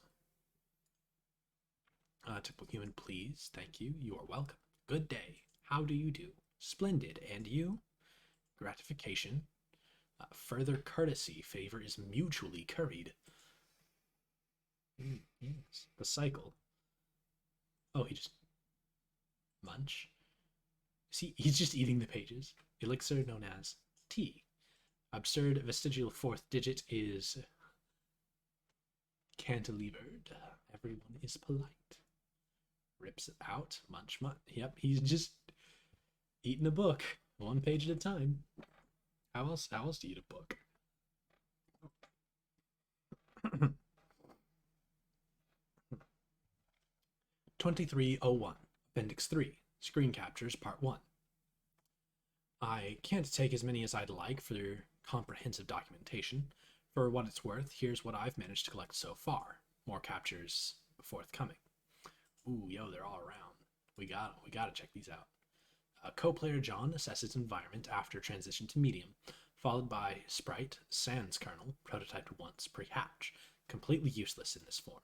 To book you in, please. Thank you. You are welcome. Good day. How do you do? Splendid. And you? Gratification. Further courtesy. Favor is mutually curried. Yes. The cycle. Oh, he just... Munch? See, he's just eating the pages. Elixir known as tea. Absurd vestigial fourth digit is cantilevered. Everyone is polite. Rips it out. Munch, munch. Yep, he's just eating a book, one page at a time. How else do you eat a book? 2301, Appendix 3, Screen Captures, Part 1. I can't take as many as I'd like for comprehensive documentation. For what it's worth, here's what I've managed to collect so far. More captures forthcoming. Ooh, yo, they're all around. We gotta check these out. Co-player John assesses environment after transition to medium, followed by Sprite, Sans kernel, prototyped once pre-hatch, completely useless in this form.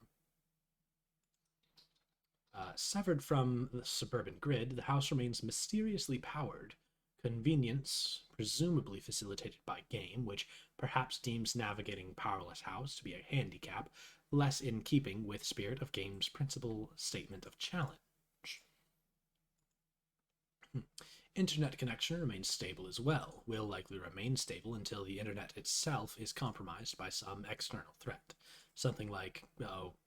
Severed from the suburban grid, the house remains mysteriously powered. Convenience, presumably facilitated by game, which perhaps deems navigating powerless house to be a handicap, less in keeping with spirit of game's principal statement of challenge. Internet connection remains stable as well, will likely remain stable until the internet itself is compromised by some external threat. Something like,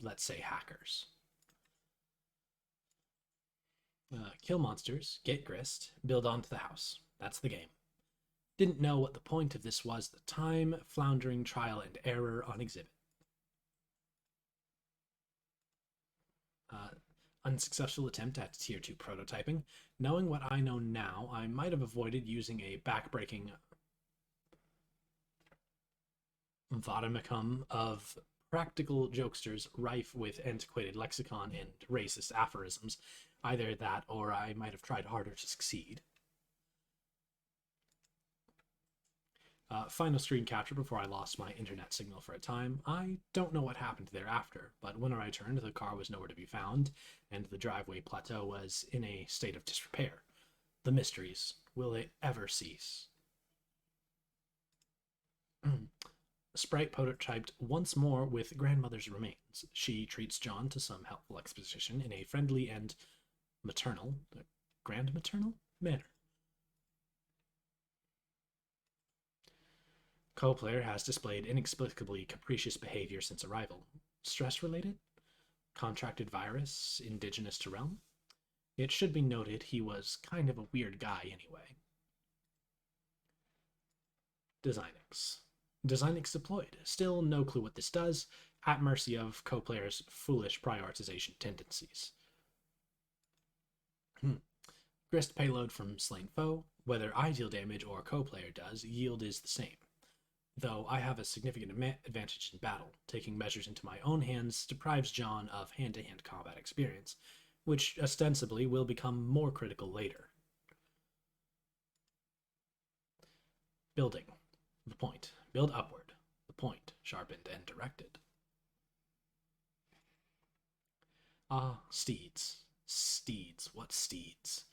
let's say hackers. Kill monsters, get grist, build onto the house. That's the game. Didn't know what the point of this was at the time, floundering trial and error on exhibit. Unsuccessful attempt at tier 2 prototyping. Knowing what I know now, I might have avoided using a backbreaking vademecum of practical jokesters rife with antiquated lexicon and racist aphorisms. Either that, or I might have tried harder to succeed. Final screen capture before I lost my internet signal for a time. I don't know what happened thereafter, but when I returned, the car was nowhere to be found, and the driveway plateau was in a state of disrepair. The mysteries, will they ever cease? Sprite prototyped once more with grandmother's remains. She treats John to some helpful exposition in a friendly and maternal, grand-maternal manner. Co-player has displayed inexplicably capricious behavior since arrival. Stress-related? Contracted virus, indigenous to realm? It should be noted he was kind of a weird guy anyway. Designix. Designix deployed. Still no clue what this does, at mercy of co-player's foolish prioritization tendencies. Grist payload from slain foe. Whether I deal damage or co-player does, yield is the same. Though I have a significant advantage in battle, taking measures into my own hands deprives John of hand-to-hand combat experience, which ostensibly will become more critical later. Building. The point. Build upward. The point. Sharpened and directed. Ah, steeds. Steeds. What steeds?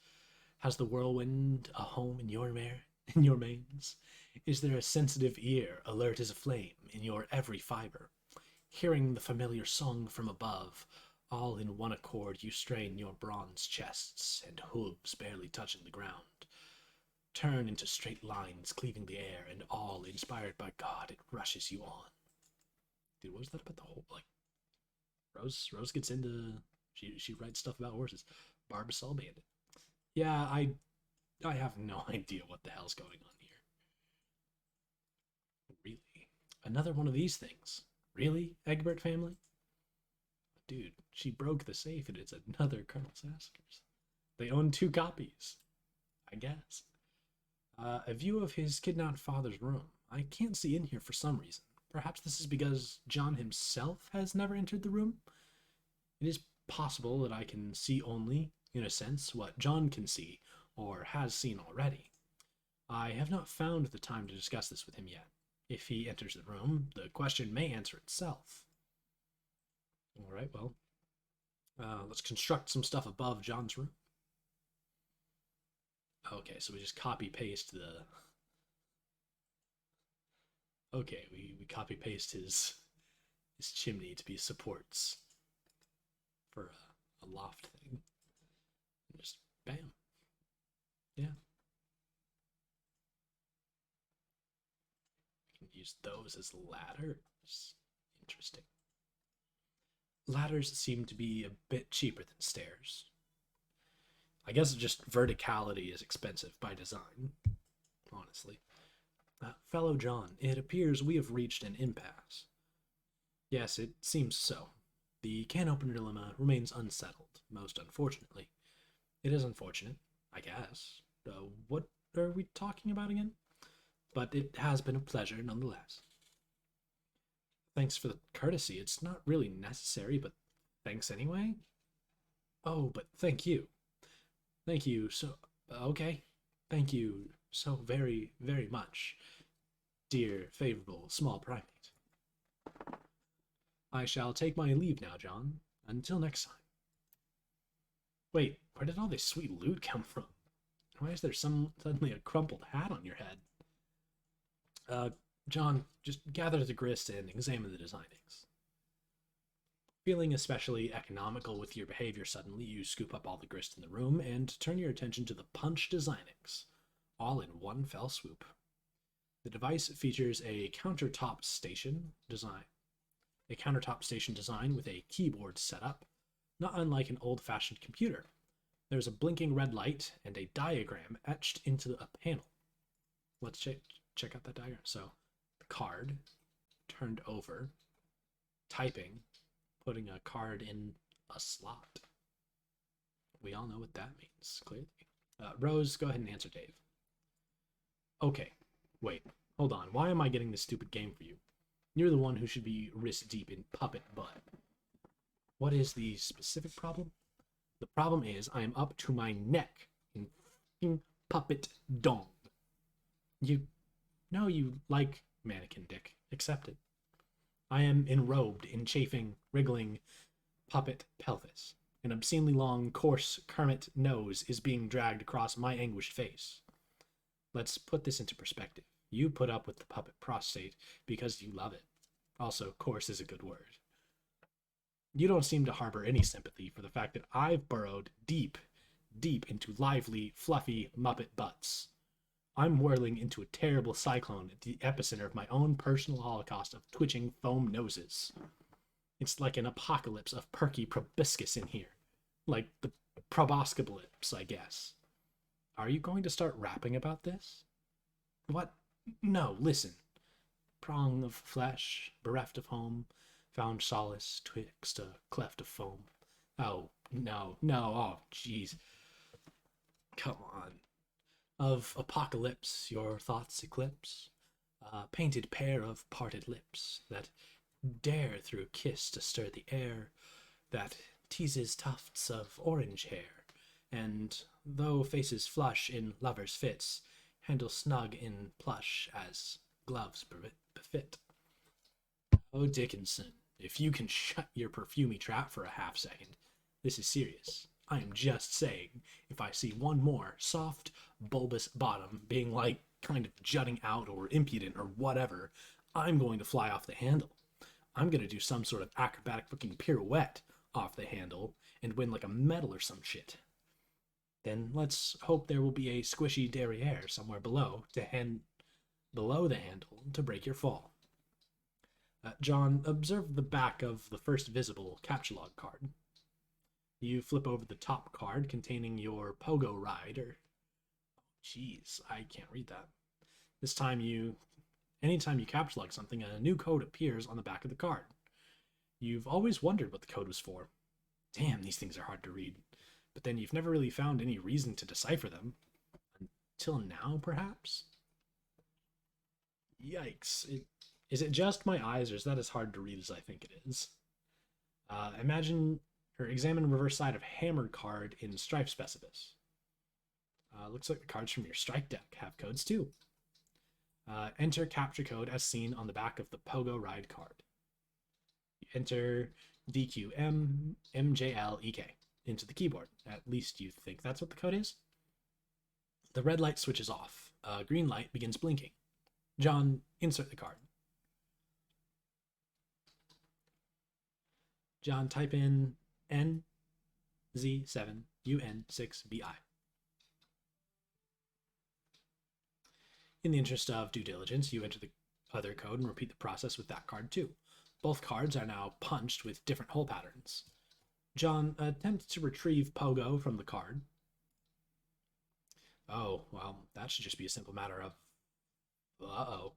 Has the whirlwind a home in your manes? Is there a sensitive ear, alert as a flame, in your every fiber? Hearing the familiar song from above, all in one accord you strain your bronze chests and hooves barely touching the ground. Turn into straight lines cleaving the air, and all inspired by God, it rushes you on. Dude, what was that about the whole, Rose gets into, she writes stuff about horses. Barbasol Bandit. Yeah, I have no idea what the hell's going on here. Really? Another one of these things? Really, Egbert family? Dude, she broke the safe and it's another Colonel Sasker's. They own 2 copies, I guess. A view of his kidnapped father's room. I can't see in here for some reason. Perhaps this is because John himself has never entered the room? It is possible that I can see only, in a sense, what John can see, or has seen already. I have not found the time to discuss this with him yet. If he enters the room, the question may answer itself. All right, well, let's construct some stuff above John's room. Okay, so we just copy paste the. Okay, we copy paste his chimney to be supports for a loft thing. And just bam. Yeah. We can use those as ladders. Interesting. Ladders seem to be a bit cheaper than stairs. I guess just verticality is expensive by design, honestly. Fellow John, it appears we have reached an impasse. Yes, it seems so. The can opener dilemma remains unsettled, most unfortunately. It is unfortunate, I guess. What are we talking about again? But it has been a pleasure nonetheless. Thanks for the courtesy. It's not really necessary, but thanks anyway. Oh, but thank you. Thank you so. Okay. Thank you so very, very much, dear favorable small primate. I shall take my leave now, John. Until next time. Wait, where did all this sweet loot come from? Why is there suddenly a crumpled hat on your head? John, just gather the grist and examine the designings. Feeling especially economical with your behavior suddenly, you scoop up all the grist in the room and turn your attention to the punch designings, all in one fell swoop. The device features a countertop station design with a keyboard setup, not unlike an old-fashioned computer. There's a blinking red light and a diagram etched into a panel. Let's check out that diagram. So, the card turned over, typing, putting a card in a slot. We all know what that means, clearly. Rose, go ahead and answer Dave. Okay, wait, hold on. Why am I getting this stupid game for you? You're the one who should be wrist deep in puppet butt. What is the specific problem? The problem is I am up to my neck in f***ing puppet dong. You like mannequin dick. Accept it. I am enrobed in chafing, wriggling puppet pelvis. An obscenely long, coarse Kermit nose is being dragged across my anguished face. Let's put this into perspective. You put up with the puppet prostate because you love it. Also, coarse is a good word. You don't seem to harbor any sympathy for the fact that I've burrowed deep, deep into lively, fluffy Muppet butts. I'm whirling into a terrible cyclone at the epicenter of my own personal holocaust of twitching foam noses. It's like an apocalypse of perky proboscis in here. Like the proboscalypse, I guess. Are you going to start rapping about this? What? No, listen. Prong of flesh, bereft of home, found solace twixt a cleft of foam. Oh, no, oh, jeez. Come on. Of apocalypse your thoughts eclipse, a painted pair of parted lips that dare through a kiss to stir the air, that teases tufts of orange hair, and, though faces flush in lovers' fits, handle snug in plush as gloves befit. Oh, Dickinson, if you can shut your perfumey trap for a half-second, this is serious. I am just saying, if I see one more soft, bulbous bottom being like kind of jutting out or impudent or whatever, I'm going to fly off the handle. I'm going to do some sort of acrobatic fucking pirouette off the handle and win like a medal or some shit. Then let's hope there will be a squishy derriere somewhere below the handle to break your fall. John, observe the back of the first visible captcha log card. You flip over the top card containing your pogo rider. Jeez, I can't read that. Anytime you captcha log something, a new code appears on the back of the card. You've always wondered what the code was for. Damn, these things are hard to read. But then you've never really found any reason to decipher them. Until now, perhaps? Yikes. Is it just my eyes, or is that as hard to read as I think it is? Examine reverse side of hammered card in stripe specibus. Looks like the cards from your strike deck have codes too. Enter capture code as seen on the back of the Pogo Ride card. You enter DQMMJLEK into the keyboard. At least you think that's what the code is. The red light switches off. Green light begins blinking. John, insert the card. John, type in NZ7UN6BI. In the interest of due diligence, you enter the other code and repeat the process with that card too. Both cards are now punched with different hole patterns. John attempts to retrieve Pogo from the card. Oh, well, that should just be a simple matter of... Uh-oh.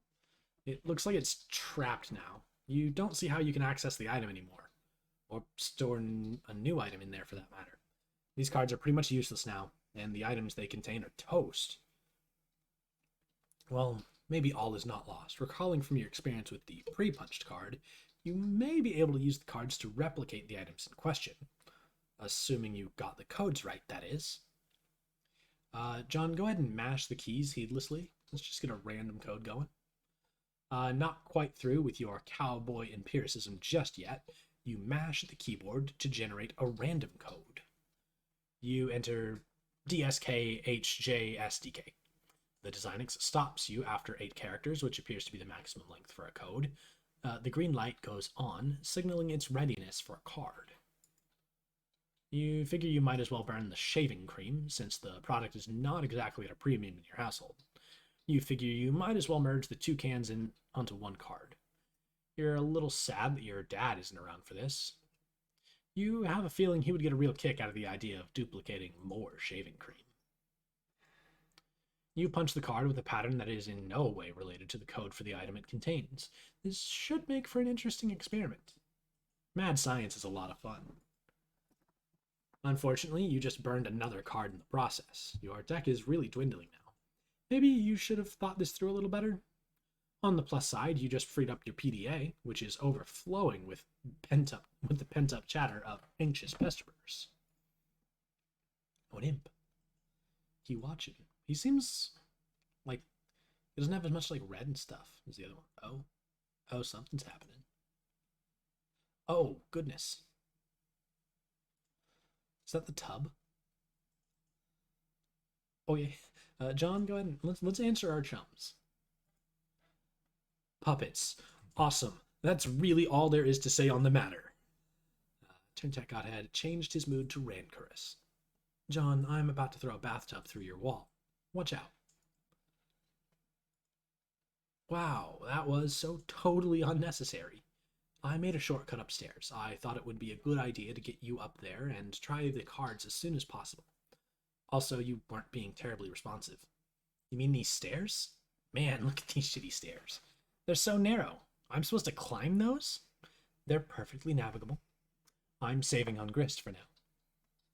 It looks like it's trapped now. You don't see how you can access the item anymore. Or store a new item in there for that matter. These cards are pretty much useless now, and the items they contain are toast. Well, maybe all is not lost. Recalling from your experience with the pre-punched card, you may be able to use the cards to replicate the items in question. Assuming you got the codes right, that is. John, go ahead and mash the keys heedlessly. Let's just get a random code going. Not quite through with your cowboy empiricism just yet. You mash the keyboard to generate a random code. You enter DSKHJSDK. The Designix stops you after 8 characters, which appears to be the maximum length for a code. The green light goes on, signaling its readiness for a card. You figure you might as well burn the shaving cream, since the product is not exactly at a premium in your household. You figure you might as well merge the 2 cans onto 1 card. You're a little sad that your dad isn't around for this. You have a feeling he would get a real kick out of the idea of duplicating more shaving cream. You punch the card with a pattern that is in no way related to the code for the item it contains. This should make for an interesting experiment. Mad science is a lot of fun. Unfortunately, you just burned another card in the process. Your deck is really dwindling now. Maybe you should have thought this through a little better. On the plus side, you just freed up your PDA, which is overflowing with the pent-up chatter of anxious customers. Oh, an imp. He watching. He seems like he doesn't have as much like red and stuff as the other one. Oh, something's happening. Oh, goodness. Is that the tub? Oh yeah. John, go ahead and let's answer our chums. Puppets. Awesome. That's really all there is to say on the matter. Turntech Godhead changed his mood to rancorous. John, I'm about to throw a bathtub through your wall. Watch out. Wow, that was so totally unnecessary. I made a shortcut upstairs. I thought it would be a good idea to get you up there and try the cards as soon as possible. Also, you weren't being terribly responsive. You mean these stairs? Man, look at these shitty stairs. They're so narrow. I'm supposed to climb those? They're perfectly navigable. I'm saving on grist for now.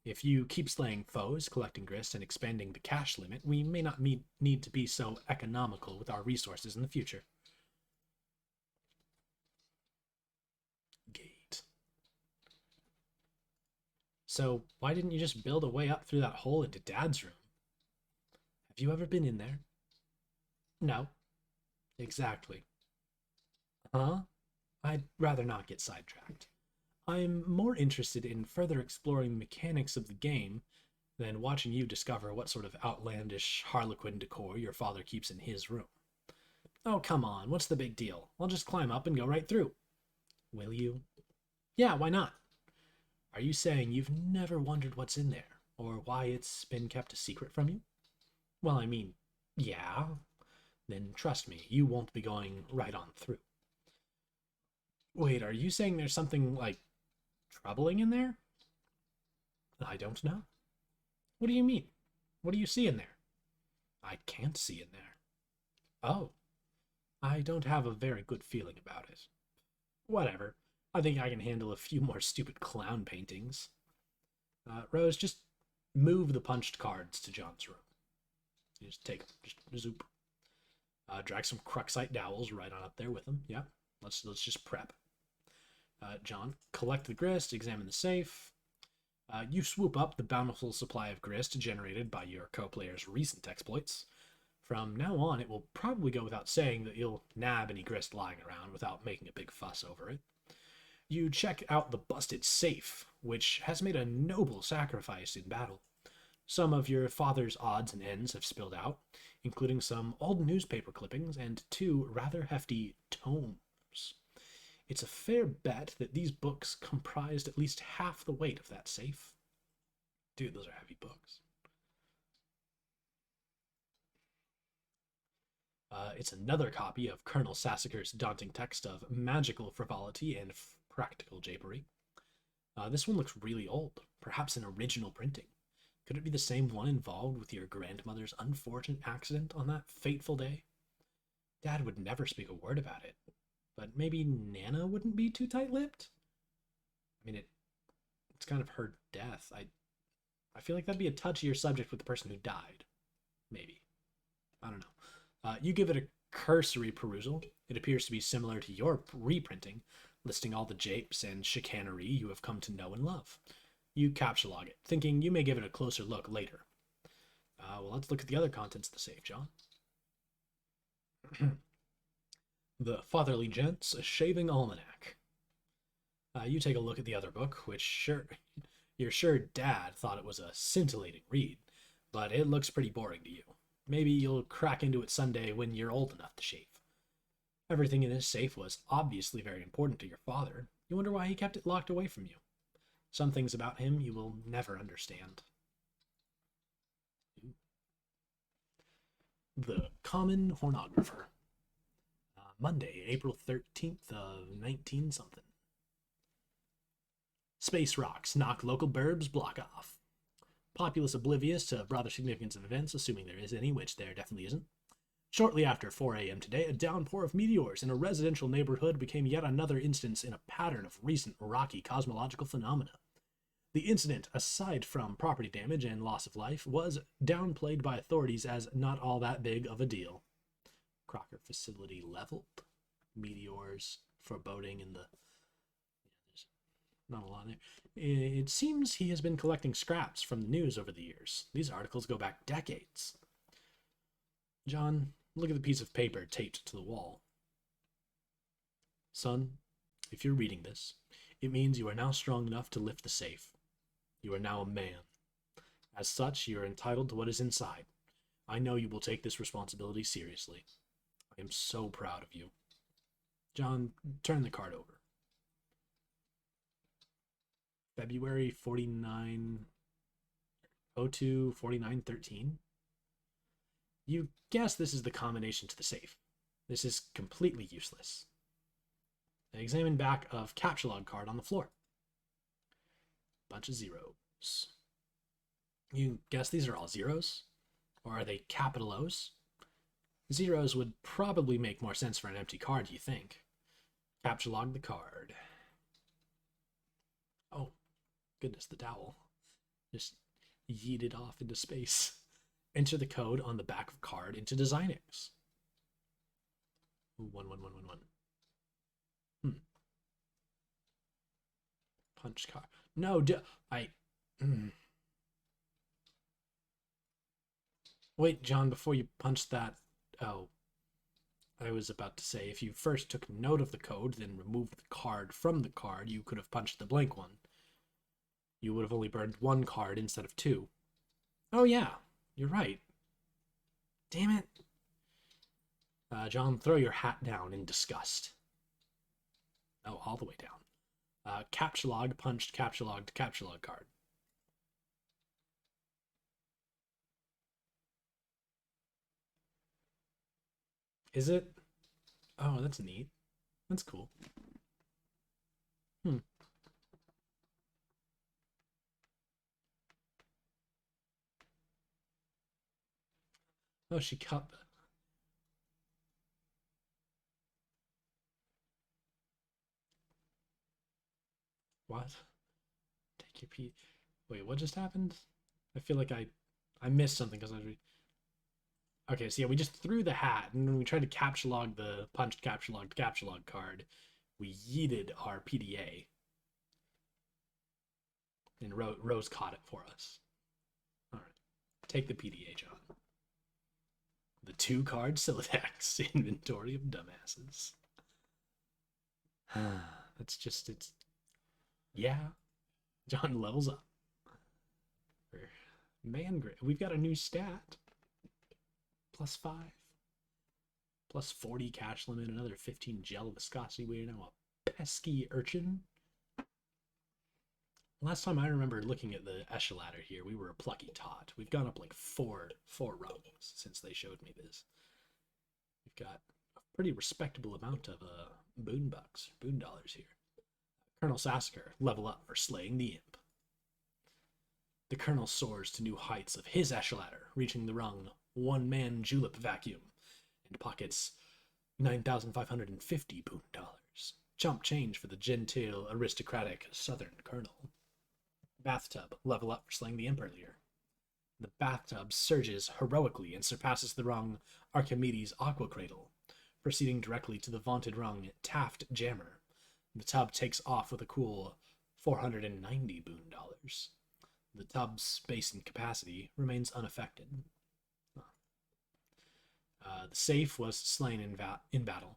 If you keep slaying foes, collecting grist, and expanding the cash limit, we may not need to be so economical with our resources in the future. Gate. So, why didn't you just build a way up through that hole into Dad's room? Have you ever been in there? No. Exactly. Huh? I'd rather not get sidetracked. I'm more interested in further exploring the mechanics of the game than watching you discover what sort of outlandish harlequin decor your father keeps in his room. Oh, come on, what's the big deal? I'll just climb up and go right through. Will you? Yeah, why not? Are you saying you've never wondered what's in there, or why it's been kept a secret from you? Well, I mean, yeah. Then trust me, you won't be going right on through. Wait, are you saying there's something, like, troubling in there? I don't know. What do you mean? What do you see in there? I can't see in there. Oh. I don't have a very good feeling about it. Whatever. I think I can handle a few more stupid clown paintings. Rose, just move the punched cards to John's room. You just take them. Just zoop. Drag some Cruxite dowels right on up there with them. Yeah. Let's just prep. John, collect the grist, examine the safe. You swoop up the bountiful supply of grist generated by your co-player's recent exploits. From now on, it will probably go without saying that you'll nab any grist lying around without making a big fuss over it. You check out the busted safe, which has made a noble sacrifice in battle. Some of your father's odds and ends have spilled out, including some old newspaper clippings and two rather hefty tomes. It's a fair bet that these books comprised at least half the weight of that safe. Dude, those are heavy books. It's another copy of Colonel Sassacre's daunting text of magical frivolity and practical japery. This one looks really old, perhaps an original printing. Could it be the same one involved with your grandmother's unfortunate accident on that fateful day? Dad would never speak a word about it, but maybe Nana wouldn't be too tight-lipped? I mean, it's kind of her death. I feel like that'd be a touchier subject with the person who died. Maybe. I don't know. You give it a cursory perusal. It appears to be similar to your reprinting, listing all the japes and chicanery you have come to know and love. You captchalogue it, thinking you may give it a closer look later. Well, let's look at the other contents of the safe, John. The Fatherly Gent's Shaving Almanac. You take a look at the other book, which you're sure Dad thought it was a scintillating read, but it looks pretty boring to you. Maybe you'll crack into it someday when you're old enough to shave. Everything in this safe was obviously very important to your father. You wonder why he kept it locked away from you. Some things about him you will never understand. The Common Hornographer. Monday, April 13th of 19 something. Space rocks knock local burbs block off. Populace oblivious to rather significance of events, assuming there is any, which there definitely isn't. Shortly after 4 a.m. today, a downpour of meteors in a residential neighborhood became yet another instance in a pattern of recent rocky cosmological phenomena. The incident, aside from property damage and loss of life, was downplayed by authorities as not all that big of a deal. Crocker facility leveled. Meteors, foreboding in the... There's not a lot there. It seems he has been collecting scraps from the news over the years. These articles go back decades. John, look at the piece of paper taped to the wall. Son, if you're reading this, it means you are now strong enough to lift the safe. You are now a man. As such, you are entitled to what is inside. I know you will take this responsibility seriously. I am so proud of you. John, turn the card over. February 49, 02, 49, 13. You guess this is the combination to the safe. This is completely useless. Examine back of captchalogue card on the floor. Bunch of zeros. You guess these are all zeros? Or are they capital O's? Zeros would probably make more sense for an empty card, you think. Captchalogue the card. Oh, goodness, the dowel. Just yeeted off into space. Enter the code on the back of card into Designix. 11111. Punch card. No, Wait, John, before you punch that... Oh. I was about to say, if you first took note of the code, then removed the card from the card, you could have punched the blank one. You would have only burned one card instead of two. Oh yeah, you're right. Damn it. John, throw your hat down in disgust. Oh, all the way down. Captchalogue punched captchalogue card. Is it? Oh, that's neat. That's cool. Oh, she cut. What? Take your pee. Wait, what just happened? I feel like I missed something because I was. Okay, so yeah, we just threw the hat, and when we tried to captchalogue the punched captchalogue card, we yeeted our PDA. And Rose caught it for us. All right. Take the PDA, John. The 2-card Siladex inventory of dumbasses. It's. Yeah. John levels up. Man, we've got a new stat. +5. +40 cash limit, another 15 gel viscosity. We're now a pesky urchin. Last time I remember looking at the ladder here, we were a plucky tot. We've gone up like four rungs since they showed me this. We've got a pretty respectable amount of boon dollars here. Colonel Sassacre, level up for slaying the imp. The Colonel soars to new heights of his ladder, reaching the rung one-man julep vacuum, and pockets 9,550 boon dollars. Chump change for the genteel, aristocratic Southern Colonel. Bathtub, level up for slaying the imp earlier. The bathtub surges heroically and surpasses the rung Archimedes Aqua Cradle, proceeding directly to the vaunted rung Taft Jammer. The tub takes off with a cool 490 boon dollars. The tub's space and capacity remains unaffected. The safe was slain in battle.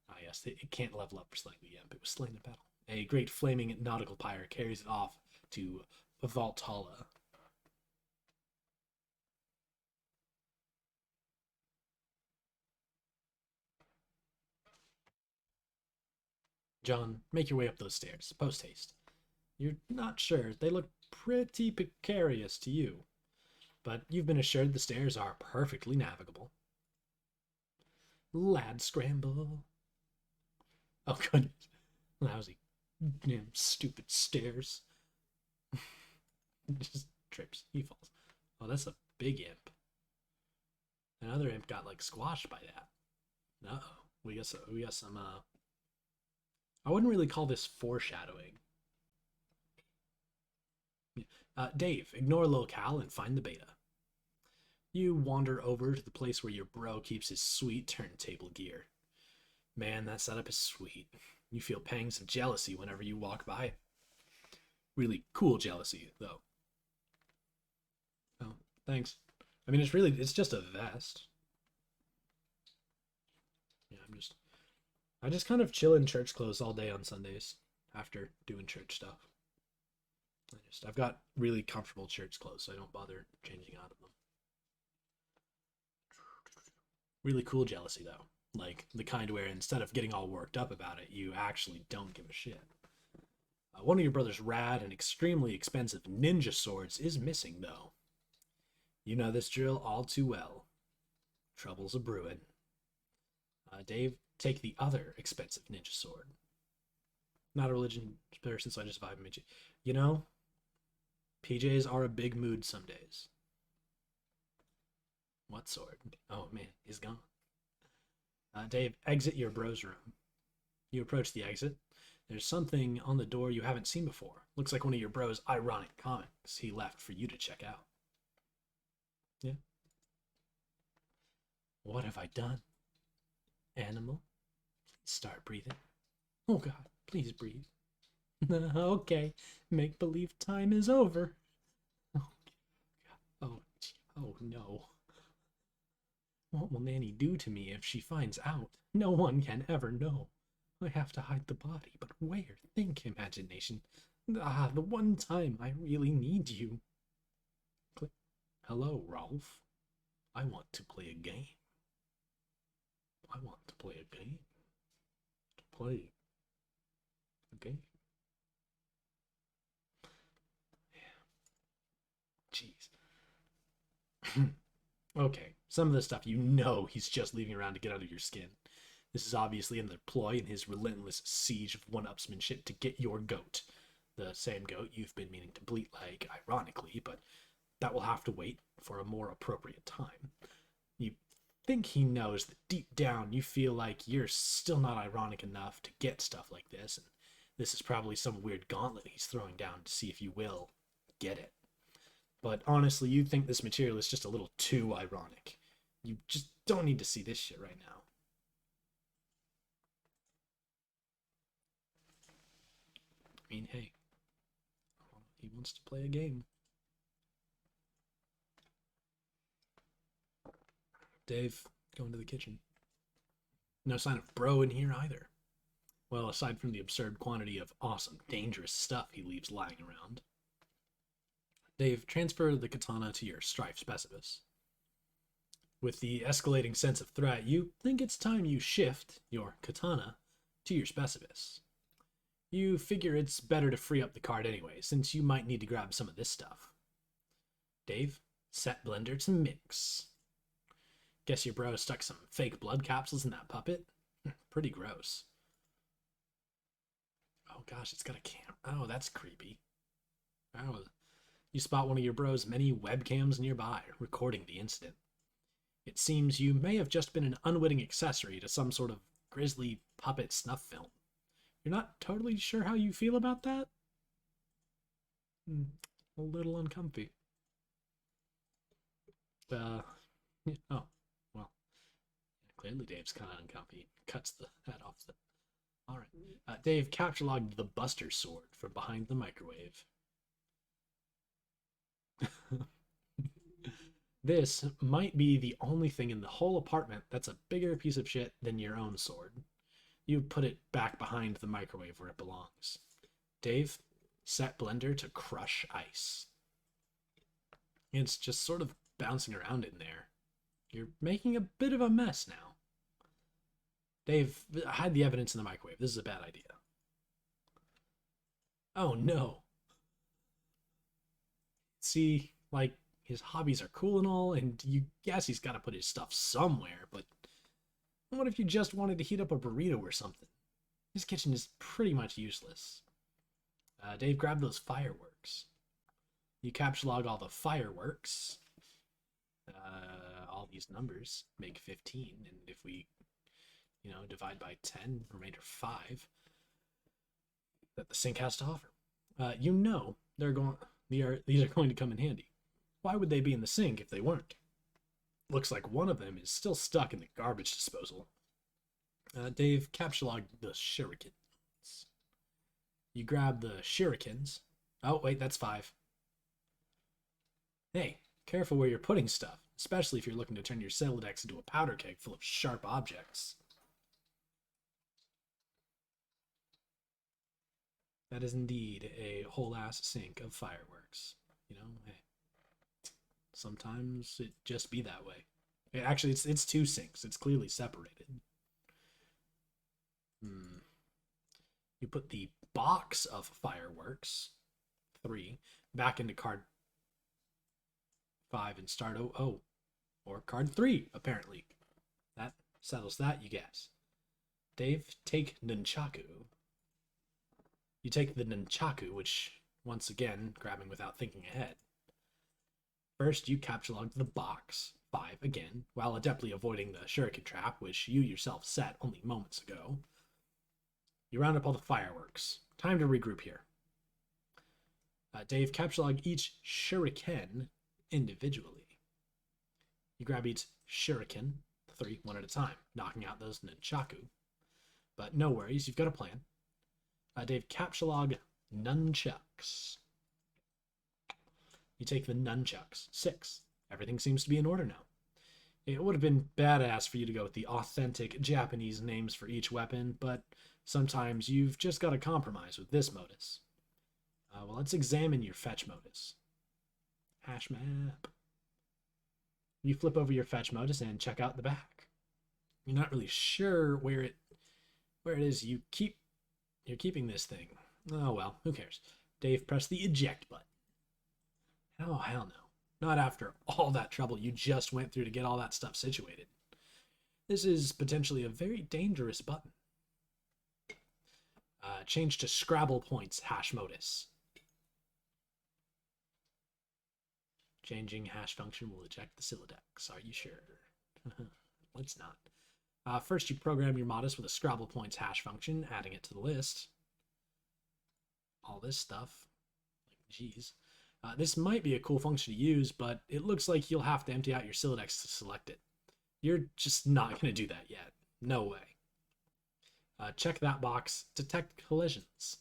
Ah, yes, it can't level up for slaying the imp. It was slain in battle. A great flaming nautical pyre carries it off to Valhalla. John, make your way up those stairs, post haste. You're not sure. They look pretty precarious to you, but you've been assured the stairs are perfectly navigable. Lad scramble. Oh, goodness. Lousy, damn stupid stairs. Just trips. He falls. Oh, that's a big imp. Another imp got, like, squashed by that. Uh-oh. We got some, I wouldn't really call this foreshadowing. Dave, ignore locale and find the beta. You wander over to the place where your bro keeps his sweet turntable gear. Man, that setup is sweet. You feel pangs of jealousy whenever you walk by it. Really cool jealousy, though. Oh, thanks. I mean, it's just a vest. Yeah, I just kind of chill in church clothes all day on Sundays after doing church stuff. I've got really comfortable church clothes, so I don't bother changing out of them. Really cool jealousy, though. Like, the kind where instead of getting all worked up about it, you actually don't give a shit. One of your brother's rad and extremely expensive ninja swords is missing, though. You know this drill all too well. Trouble's a brewing. Dave, take the other expensive ninja sword. Not a religion person, so I just vibe with you. You know, PJs are a big mood some days. What sword? Oh man, he's gone. Dave, exit your bro's room. You approach the exit. There's something on the door you haven't seen before. Looks like one of your bro's ironic comics he left for you to check out. Yeah. What have I done? Animal, please start breathing. Oh God, please breathe. Okay, make believe time is over. Oh, oh, oh no. What will Nanny do to me if she finds out? No one can ever know. I have to hide the body, but where? Think, imagination. Ah, the one time I really need you. Click. Hello, Rolf. I want to play a game. I want to play a game. To play a game. Yeah. Jeez. Okay, some of the stuff you know he's just leaving around to get under your skin. This is obviously another ploy in his relentless siege of one-upsmanship to get your goat. The same goat you've been meaning to bleat like, ironically, but that will have to wait for a more appropriate time. You think he knows that deep down you feel like you're still not ironic enough to get stuff like this, and this is probably some weird gauntlet he's throwing down to see if you will get it. But honestly, you think this material is just a little too ironic. You just don't need to see this shit right now. I mean, hey, He wants to play a game. Dave, go into the kitchen. No sign of bro in here either. Well, aside from the absurd quantity of awesome, dangerous stuff he leaves lying around. Dave, transfer the katana to your strife specialist. With the escalating sense of threat, you think it's time you shift your katana to your specialist. You figure it's better to free up the card anyway, since you might need to grab some of this stuff. Dave, set blender to mix. Guess your bro stuck some fake blood capsules in that puppet? Pretty gross. Oh gosh, it's got a cam. Oh, that's creepy. Oh, you spot one of your bro's many webcams nearby, recording the incident. It seems you may have just been an unwitting accessory to some sort of grisly puppet snuff film. You're not totally sure how you feel about that? A little uncomfy. Oh, well. Clearly Dave's kind of uncomfy. Cuts the head off the... Alright. Dave capture logged the Buster Sword from behind the microwave. This might be the only thing in the whole apartment that's a bigger piece of shit than your own sword. You put it back behind the microwave where it belongs. Dave, set blender to crush ice. It's just sort of bouncing around in there. You're making a bit of a mess now. Dave, hide the evidence in the microwave. This is a bad idea. Oh no. See, like, his hobbies are cool and all, and you guess he's got to put his stuff somewhere, but what if you just wanted to heat up a burrito or something? His kitchen is pretty much useless. Dave, grab those fireworks. You capture log all the fireworks. All these numbers make 15, and if we, divide by 10, remainder 5, that the sink has to offer. These are going to come in handy. Why would they be in the sink if they weren't? Looks like one of them is still stuck in the garbage disposal. Dave, capture log the shurikens. You grab the shurikens. Oh, wait, that's 5. Hey, careful where you're putting stuff, especially if you're looking to turn your Celodex into a powder keg full of sharp objects. That is indeed a whole-ass sink of fireworks. Hey, sometimes it just be that way. Actually, it's 2 sinks. It's clearly separated. You put the box of fireworks, 3, back into card 5 and start or card 3, apparently. That settles that, you guess. Dave, take nunchaku. You take the nunchaku, which, once again, grabbing without thinking ahead. First, you capture log the box, 5 again, while adeptly avoiding the shuriken trap, which you yourself set only moments ago. You round up all the fireworks. Time to regroup here. Dave, capture log each shuriken individually. You grab each shuriken, 3, one at a time, knocking out those nunchaku. But no worries, you've got a plan. Dave, capture log nunchucks. You take the nunchucks, 6. Everything seems to be in order now. It would have been badass for you to go with the authentic Japanese names for each weapon, but sometimes you've just got to compromise with this modus. Well, let's examine your fetch modus. Hash map. You flip over your fetch modus and check out the back. You're not really sure where it is you're keeping this thing. Oh well, who cares? Dave, press the eject button. Oh, hell no. Not after all that trouble you just went through to get all that stuff situated. This is potentially a very dangerous button. Change to Scrabble points hash modus. Changing hash function will eject the Celodex. Are you sure? Let's not. First, you program your modus with a Scrabble points hash function, adding it to the list. All this stuff. Geez. This might be a cool function to use, but it looks like you'll have to empty out your Celodex to select it. You're just not going to do that yet. No way. Check that box. Detect collisions.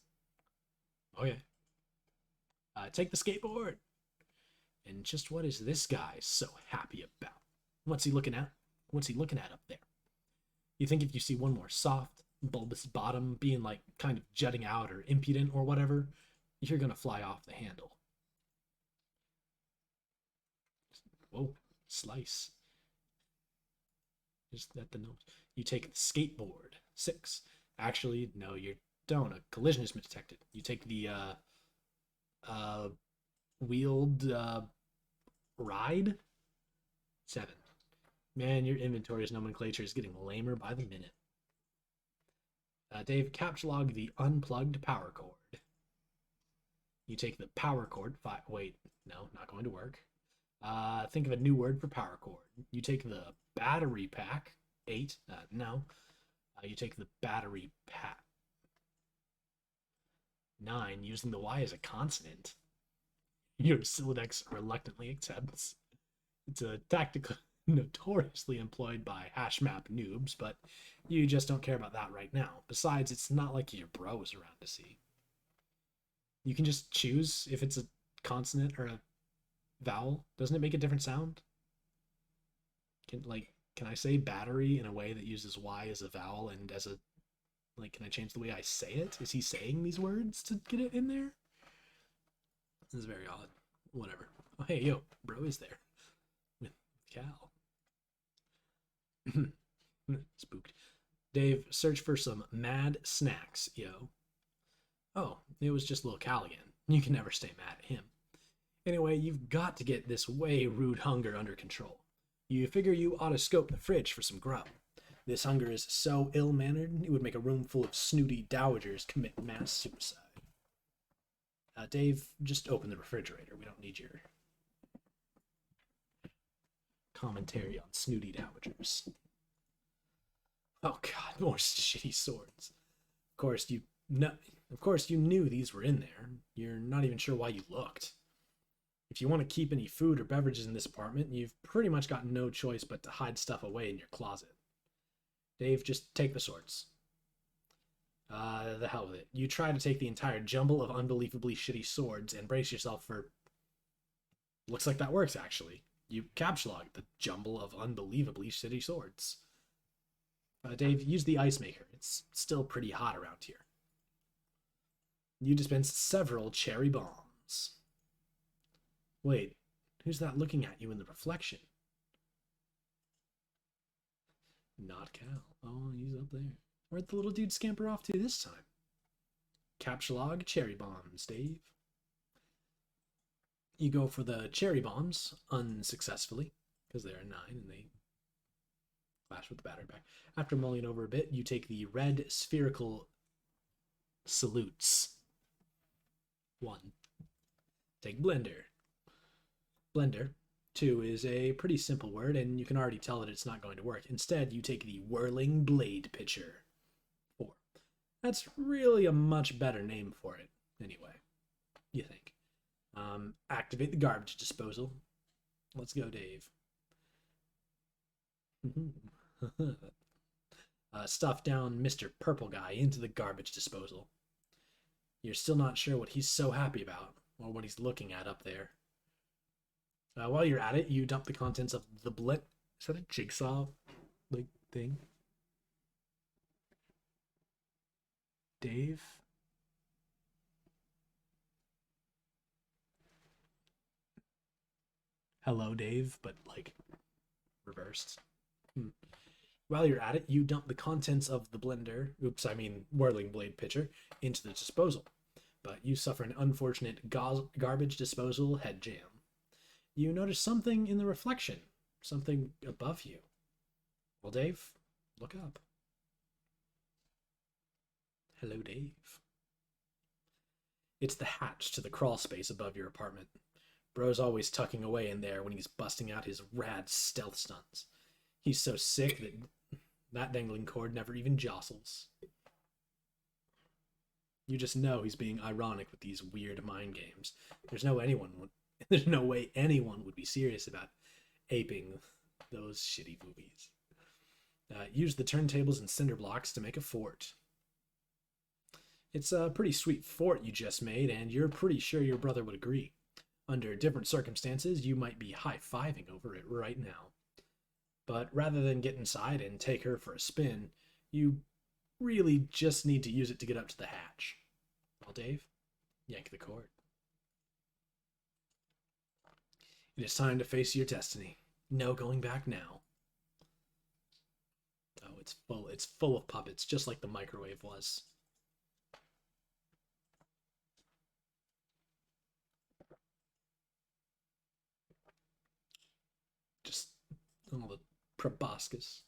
Okay. Take the skateboard. And just what is this guy so happy about? What's he looking at? What's he looking at up there? You think if you see one more soft, bulbous bottom being like kind of jutting out or impudent or whatever, you're gonna fly off the handle. Whoa, slice. Is that the nose? You take the skateboard. 6. Actually, no, you don't. A collision has been detected. You take the wheeled ride. 7. Man, your inventory's nomenclature is getting lamer by the minute. Dave, capture log the unplugged power cord. You take the power cord. 5. Wait, no, not going to work. Think of a new word for power cord. You take the battery pack. 8. No. You take the battery pack. 9. Using the Y as a consonant. Your Silodex reluctantly accepts. It's a tactic notoriously employed by hashmap noobs, but you just don't care about that right now. Besides, it's not like your bro is around to see. You can just choose if it's a consonant or a vowel. Doesn't it make a different sound? Can I say battery in a way that uses Y as a vowel and as a, can I change the way I say it? Is he saying these words to get it in there? This is very odd. Whatever. Oh, hey, yo, bro is there. With Cal. Spooked. Dave, search for some mad snacks, yo. Oh, it was just little Cal again. You can never stay mad at him. Anyway, you've got to get this way rude hunger under control. You figure you ought to scope the fridge for some grub. This hunger is so ill-mannered, it would make a room full of snooty dowagers commit mass suicide. Dave, just open the refrigerator. We don't need your commentary on snooty dowagers. Oh god, more shitty swords. Of course you knew these were in there. You're not even sure why you looked. If you want to keep any food or beverages in this apartment, you've pretty much got no choice but to hide stuff away in your closet. Dave, just take the swords. The hell with it. You try to take the entire jumble of unbelievably shitty swords and brace yourself for... Looks like that works, actually. You capsulog the jumble of unbelievably shitty swords. Dave, use the ice maker. It's still pretty hot around here. You dispense several cherry bombs. Wait, who's that looking at you in the reflection? Not Cal. Oh, he's up there. Where'd the little dude scamper off to this time? Capsulog cherry bombs, Dave. You go for the cherry bombs unsuccessfully, because they're a 9 and they clash with the battery pack. After mulling over a bit, you take the red spherical salutes. 1. Take blender. Blender. 2 is a pretty simple word, and you can already tell that it's not going to work. Instead, you take the whirling blade pitcher. 4. That's really a much better name for it, anyway. You think. Activate the garbage disposal. Let's go, Dave. Stuff down Mr. Purple Guy into the garbage disposal. You're still not sure what he's so happy about, or what he's looking at up there. While you're at it, you dump the contents of the blit. Is that a jigsaw thing? Dave? Hello, Dave, but reversed. While you're at it, you dump the contents of the whirling blade pitcher into the disposal. But you suffer an unfortunate garbage disposal head jam. You notice something in the reflection, something above you. Well, Dave, look up. Hello, Dave. It's the hatch to the crawl space above your apartment. Bro's always tucking away in there when he's busting out his rad stealth stunts. He's so sick that dangling cord never even jostles. You just know he's being ironic with these weird mind games. There's no way anyone would be serious about aping those shitty movies. Use the turntables and cinder blocks to make a fort. It's a pretty sweet fort you just made, and you're pretty sure your brother would agree. Under different circumstances, you might be high-fiving over it right now. But rather than get inside and take her for a spin, you really just need to use it to get up to the hatch. Well, Dave, yank the cord. It is time to face your destiny. No going back now. Oh, it's full. It's full of puppets, just like the microwave was. Just all the proboscis,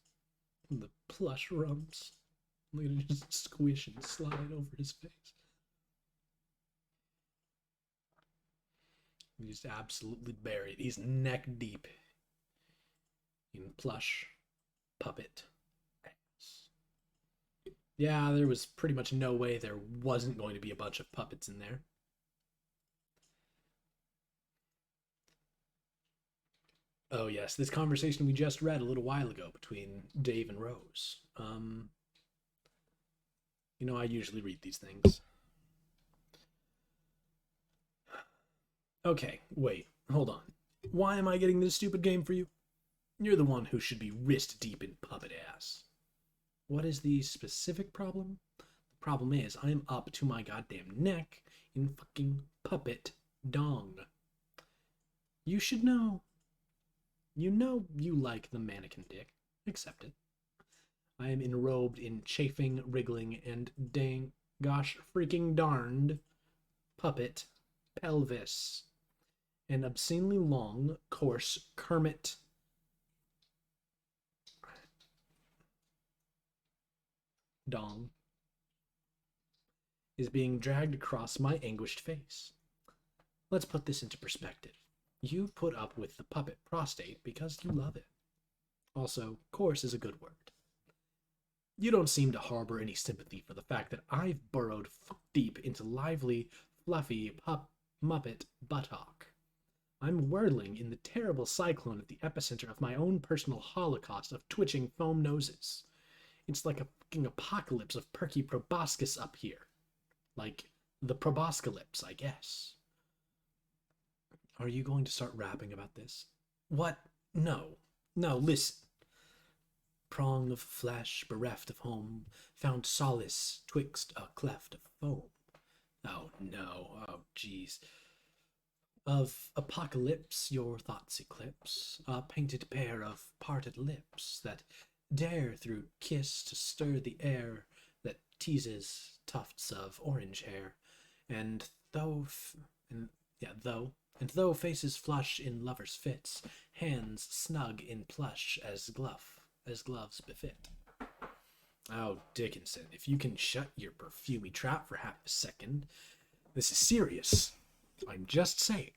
and the plush rumps. Look at it just squish and slide over his face. He's absolutely buried. He's neck deep in plush puppet ass. Yeah, there was pretty much no way there wasn't going to be a bunch of puppets in there. Oh yes, this conversation we just read a little while ago between Dave and Rose. I usually read these things. Okay, wait, hold on. Why am I getting this stupid game for you? You're the one who should be wrist deep in puppet ass. What is the specific problem? The problem is I'm up to my goddamn neck in fucking puppet dong. You should know. You know you like the mannequin dick. Accept it. I am enrobed in chafing, wriggling, and dang, gosh freaking darned puppet pelvis. An obscenely long, coarse Kermit dong is being dragged across my anguished face. Let's put this into perspective. You put up with the puppet prostate because you love it. Also, coarse is a good word. You don't seem to harbor any sympathy for the fact that I've burrowed deep into lively, fluffy muppet buttock. I'm whirling in the terrible cyclone at the epicenter of my own personal holocaust of twitching foam noses. It's like a fucking apocalypse of perky proboscis up here. Like the proboscalypse, I guess. Are you going to start rapping about this? What? No. No, listen. Prong of flesh, bereft of home, found solace twixt a cleft of foam. Oh no, oh jeez. Of apocalypse your thoughts eclipse, a painted pair of parted lips that dare through kiss to stir the air that teases tufts of orange hair, and though faces flush in lovers' fits, hands snug in plush as gloves befit. Oh, Dickinson, if you can shut your perfumy trap for half a second, this is serious. I'm just saying.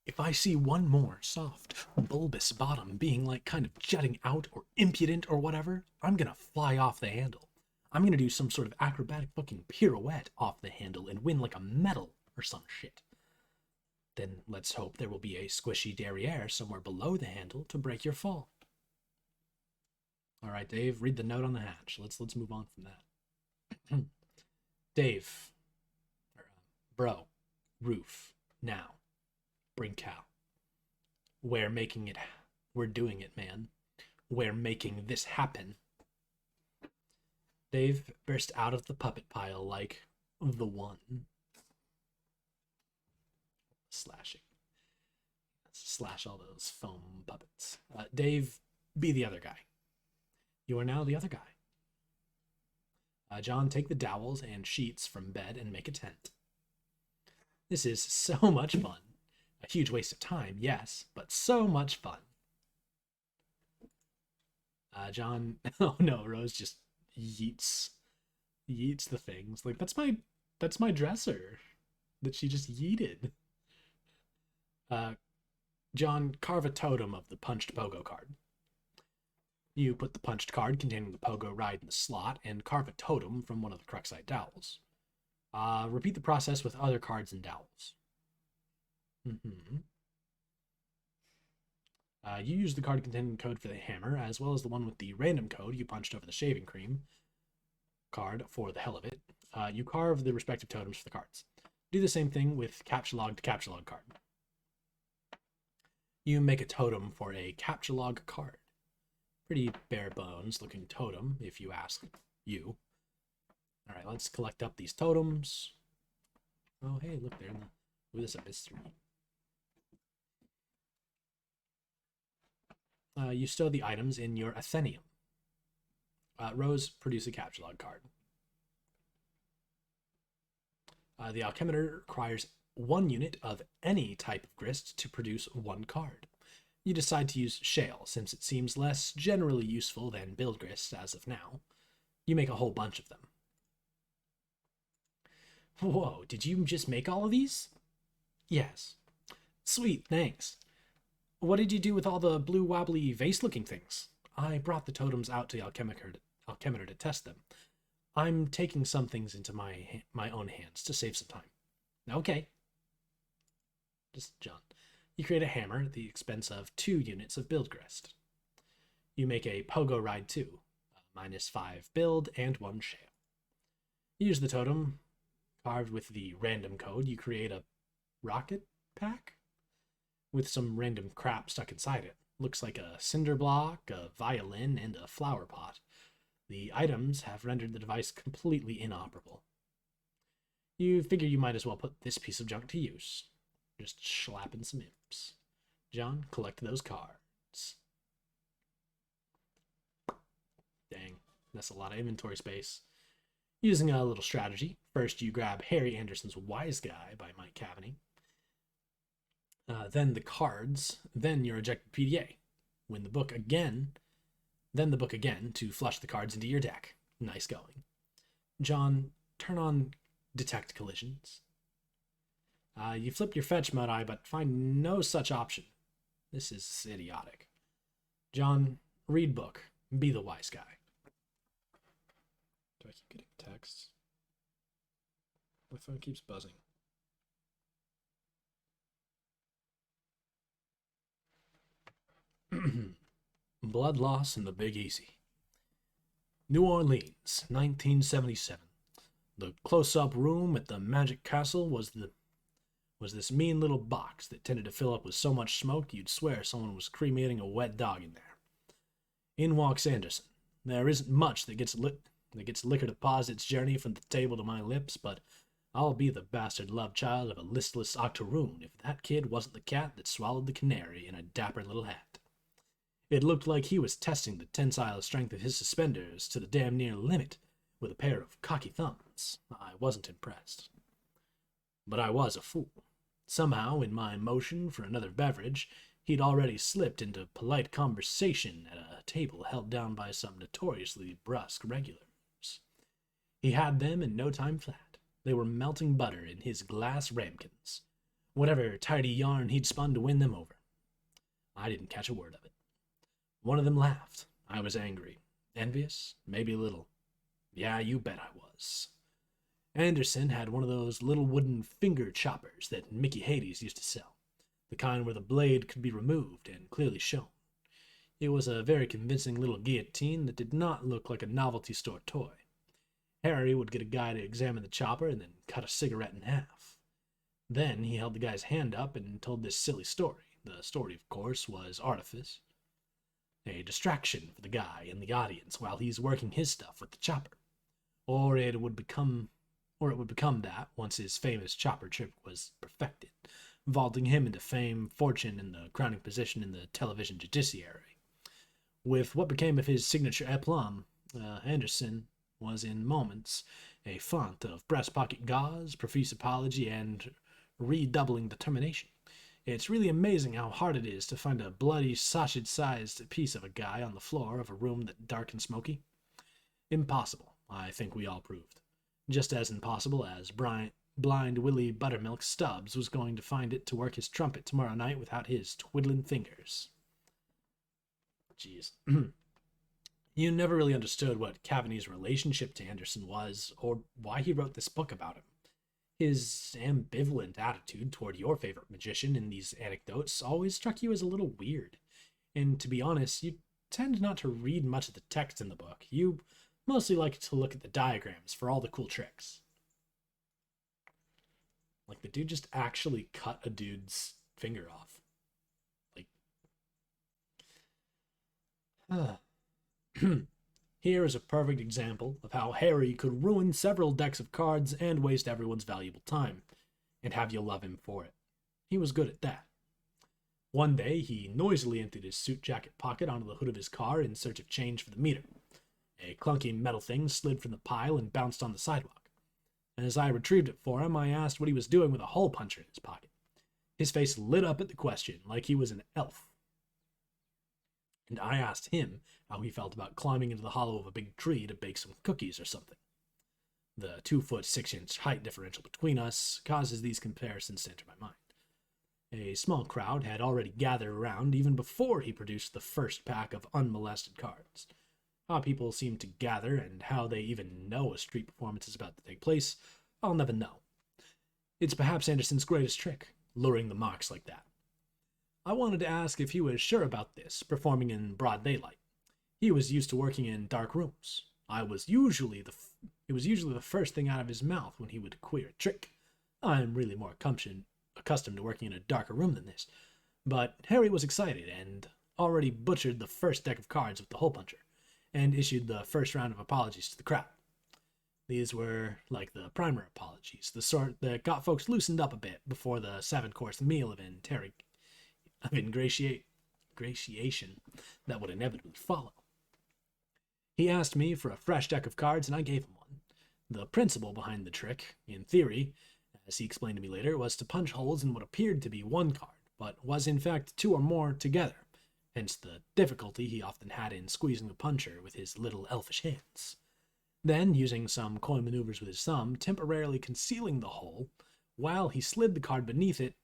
If I see one more soft, bulbous bottom being like kind of jutting out or impudent or whatever, I'm gonna fly off the handle. I'm gonna do some sort of acrobatic fucking pirouette off the handle and win like a medal or some shit. Then let's hope there will be a squishy derriere somewhere below the handle to break your fall. All right, Dave, read the note on the hatch. Let's move on from that. Dave, bro, roof, now, bring cow. We're doing it, man. We're making this happen. Dave burst out of the puppet pile like the one. Slashing. Let's slash all those foam puppets. Dave, be the other guy. You are now the other guy. John, take the dowels and sheets from bed and make a tent. This is so much fun. A huge waste of time, yes, but so much fun. John, oh no, Rose just yeets the things. Like, that's my dresser that she just yeeted. John, carve a totem of the punched pogo card. You put the punched card containing the pogo ride in the slot and carve a totem from one of the Cruxite dowels. Repeat the process with other cards and dowels. You use the card containing the code for the hammer, as well as the one with the random code you punched over the shaving cream. card for the hell of it. You carve the respective totems for the cards. Do the same thing with capture log to capture log card. You make a totem for a capture log card. Pretty bare bones looking totem, if you ask you. All right, let's collect up these totems. Oh, hey, look there. Ooh, there's a mystery. You stow the items in your Athenium. Rose, produce a capture log card. The alchemitor requires 1 unit of any type of grist to produce 1 card. You decide to use shale, since it seems less generally useful than build grist as of now. You make a whole bunch of them. Whoa, did you just make all of these? Yes. Sweet, thanks. What did you do with all the blue wobbly vase-looking things? I brought the totems out to the alchemitor to test them. I'm taking some things into my own hands to save some time. Okay. Just John. You create a hammer at the expense of 2 units of build grist. You make a pogo ride 2, -5 build and 1 shale. You use the totem carved with the random code. You create a rocket pack with some random crap stuck inside it. Looks like a cinder block, a violin, and a flower pot. The items have rendered the device completely inoperable. You figure you might as well put this piece of junk to use. Just slapping some imps. John, collect those cards. Dang, that's a lot of inventory space. Using a little strategy, first you grab Harry Anderson's Wise Guy by Mike Cavaney. Then the cards, then your ejected PDA. Then the book again to flush the cards into your deck. Nice going. John, turn on detect collisions. You flip your fetch mode eye, but find no such option. This is idiotic. John, read book. Be the wise guy. Do I keep getting texts? My phone keeps buzzing. Blood loss in the Big Easy. New Orleans, 1977. The close-up room at the Magic Castle was this mean little box that tended to fill up with so much smoke you'd swear someone was cremating a wet dog in there. In walks Anderson. There isn't much that gets liquor to pause its journey from the table to my lips, but I'll be the bastard love child of a listless octoroon if that kid wasn't the cat that swallowed the canary in a dapper little hat. It looked like he was testing the tensile strength of his suspenders to the damn near limit with a pair of cocky thumbs. I wasn't impressed. But I was a fool. Somehow, in my motion for another beverage, he'd already slipped into polite conversation at a table held down by some notoriously brusque regulars. He had them in no time flat. They were melting butter in his glass ramekins. Whatever tidy yarn he'd spun to win them over. I didn't catch a word of it. One of them laughed. I was angry. Envious? Maybe a little. Yeah, you bet I was. Anderson had one of those little wooden finger choppers that Mickey Hades used to sell, the kind where the blade could be removed and clearly shown. It was a very convincing little guillotine that did not look like a novelty store toy. Harry would get a guy to examine the chopper and then cut a cigarette in half. Then he held the guy's hand up and told this silly story. The story, of course, was artifice. A distraction for the guy in the audience while he's working his stuff with the chopper. Or it would become that once his famous chopper trick was perfected, vaulting him into fame, fortune, and the crowning position in the television judiciary. With what became of his signature aplomb, Anderson was in moments a font of breast pocket gauze, profuse apology, and redoubling determination. It's really amazing how hard it is to find a bloody, sausage-sized piece of a guy on the floor of a room that's dark and smoky. Impossible, I think we all proved. Just as impossible as blind Willie Buttermilk Stubbs was going to find it to work his trumpet tomorrow night without his twiddling fingers. Jeez. You never really understood what Cavaney's relationship to Anderson was, or why he wrote this book about him. His ambivalent attitude toward your favorite magician in these anecdotes always struck you as a little weird. And to be honest, you tend not to read much of the text in the book. You Mostly like to look at the diagrams for all the cool tricks. Like, the dude just actually cut a dude's finger off. Like, here is a perfect example of how Harry could ruin several decks of cards and waste everyone's valuable time, and have you love him for it. He was good at that. One day, he noisily emptied his suit jacket pocket onto the hood of his car in search of change for the meter. A clunky metal thing slid from the pile and bounced on the sidewalk. And as I retrieved it for him, I asked what he was doing with a hole puncher in his pocket. His face lit up at the question, like he was an elf. And I asked him how he felt about climbing into the hollow of a big tree to bake some cookies or something. The 2-foot 6-inch height differential between us causes these comparisons to enter my mind. A small crowd had already gathered around even before he produced the first pack of unmolested cards. How people seem to gather and how they even know a street performance is about to take place, I'll never know. It's perhaps Anderson's greatest trick, luring the marks like that. I wanted to ask if he was sure about this, performing in broad daylight. He was used to working in dark rooms. It was usually the first thing out of his mouth when he would queer a trick. I'm really more accustomed to working in a darker room than this. But Harry was excited and already butchered the first deck of cards with the hole puncher, and issued the first round of apologies to the crowd. These were like the primer apologies, the sort that got folks loosened up a bit before the 7-course meal of ingratiation that would inevitably follow. He asked me for a fresh deck of cards, and I gave him one. The principle behind the trick, in theory, as he explained to me later, was to punch holes in what appeared to be one card, but was in fact 2 or more together, hence the difficulty he often had in squeezing the puncher with his little elfish hands. Then, using some coin maneuvers with his thumb, temporarily concealing the hole, while he slid the card beneath it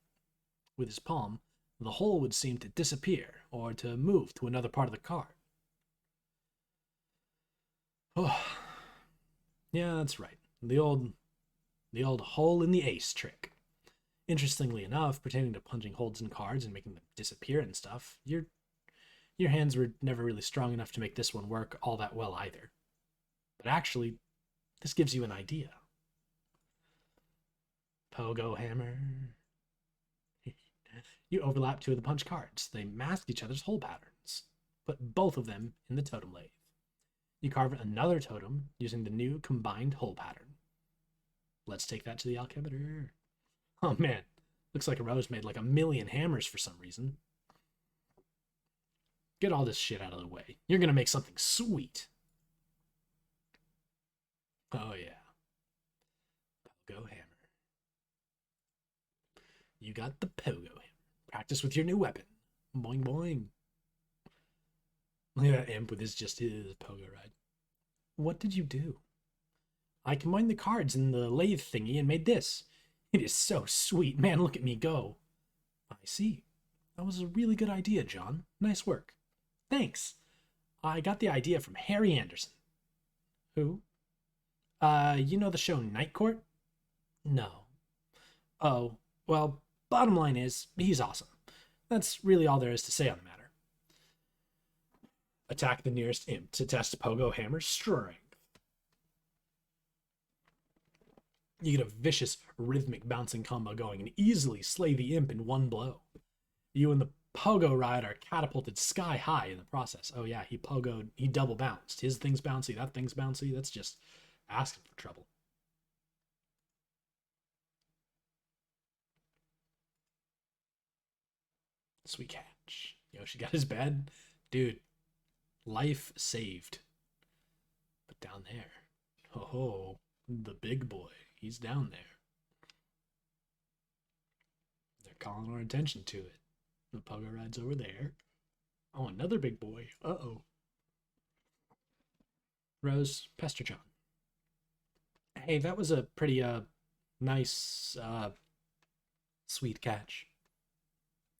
with his palm, the hole would seem to disappear, or to move to another part of the card. Oh, yeah, that's right. The old hole in the ace trick. Interestingly enough, pertaining to punching holes in cards and making them disappear and stuff, your hands were never really strong enough to make this one work all that well either. But actually, this gives you an idea. Pogo hammer. You overlap 2 of the punch cards. They mask each other's hole patterns. Put both of them in the totem lathe. You carve another totem using the new combined hole pattern. Let's take that to the alchemister. Oh man, looks like Rose made like 1,000,000 hammers for some reason. Get all this shit out of the way. You're gonna make something sweet. Oh yeah. Pogo hammer. You got the pogo hammer. Practice with your new weapon. Boing boing. Look at that imp with his pogo ride. What did you do? I combined the cards in the lathe thingy and made this. It is so sweet. Man, look at me go. I see. That was a really good idea, John. Nice work. Thanks. I got the idea from Harry Anderson. Who? You know the show Night Court? No. Oh, well, bottom line is, he's awesome. That's really all there is to say on the matter. Attack the nearest imp to test Pogo Hammer's strength. You get a vicious, rhythmic bouncing combo going and easily slay the imp in one blow. You and the Pogo ride are catapulted sky high in the process. Oh yeah, he double bounced. His thing's bouncy, that thing's bouncy. That's just asking for trouble. Sweet catch. Yoshi got his bed. Dude, life saved. But down there, oh, the big boy, he's down there. They're calling our attention to it. The pogo ride's over there. Oh, another big boy. Uh-oh. Rose, Pester John. Hey, that was a pretty, nice, sweet catch.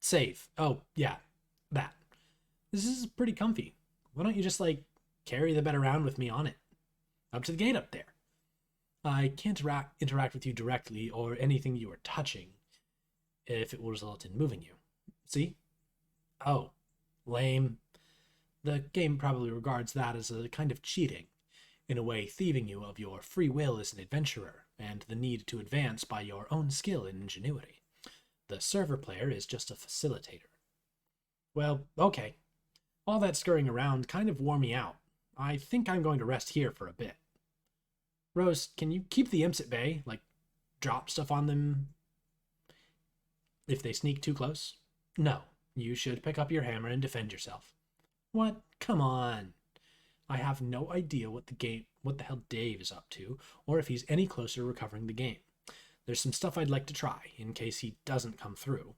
Save. Oh, yeah, that. This is pretty comfy. Why don't you just, like, carry the bed around with me on it? Up to the gate up there. I can't interact with you directly or anything you are touching if it will result in moving you. See? Oh, lame. The game probably regards that as a kind of cheating. in a way thieving you of your free will as an adventurer and the need to advance by your own skill and ingenuity. The server player is just a facilitator. Well, okay. All that scurrying around kind of wore me out. I think I'm going to rest here for a bit. Rose, can you keep the imps at bay? Like, drop stuff on them if they sneak too close? No, you should pick up your hammer and defend yourself. What? Come on. I have no idea what the hell Dave is up to, or if he's any closer to recovering the game. There's some stuff I'd like to try, in case he doesn't come through.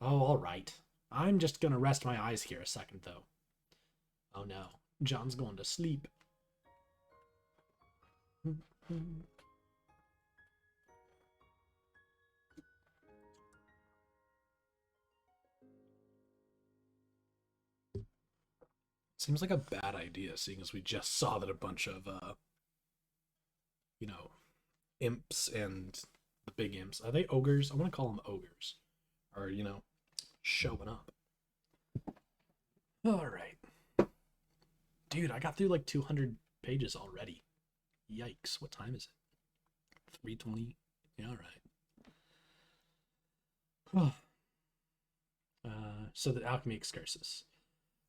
Oh, all right. I'm just gonna rest my eyes here a second, though. Oh no, John's going to sleep. Seems like a bad idea, seeing as we just saw that a bunch of, imps and the big imps. Are they ogres? I want to call them ogres. Are, showing up. Alright. Dude, I got through like 200 pages already. Yikes, what time is it? 3:20? Yeah, alright. So the alchemy excursus.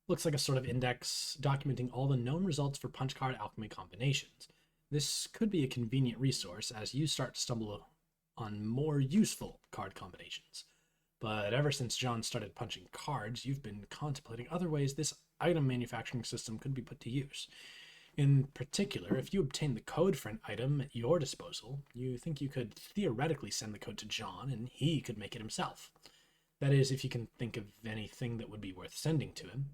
Looks like a sort of index documenting all the known results for punch card alchemy combinations. This could be a convenient resource as you start to stumble on more useful card combinations. But ever since John started punching cards, you've been contemplating other ways this item manufacturing system could be put to use. In particular, if you obtain the code for an item at your disposal, you think you could theoretically send the code to John and he could make it himself. That is, if you can think of anything that would be worth sending to him.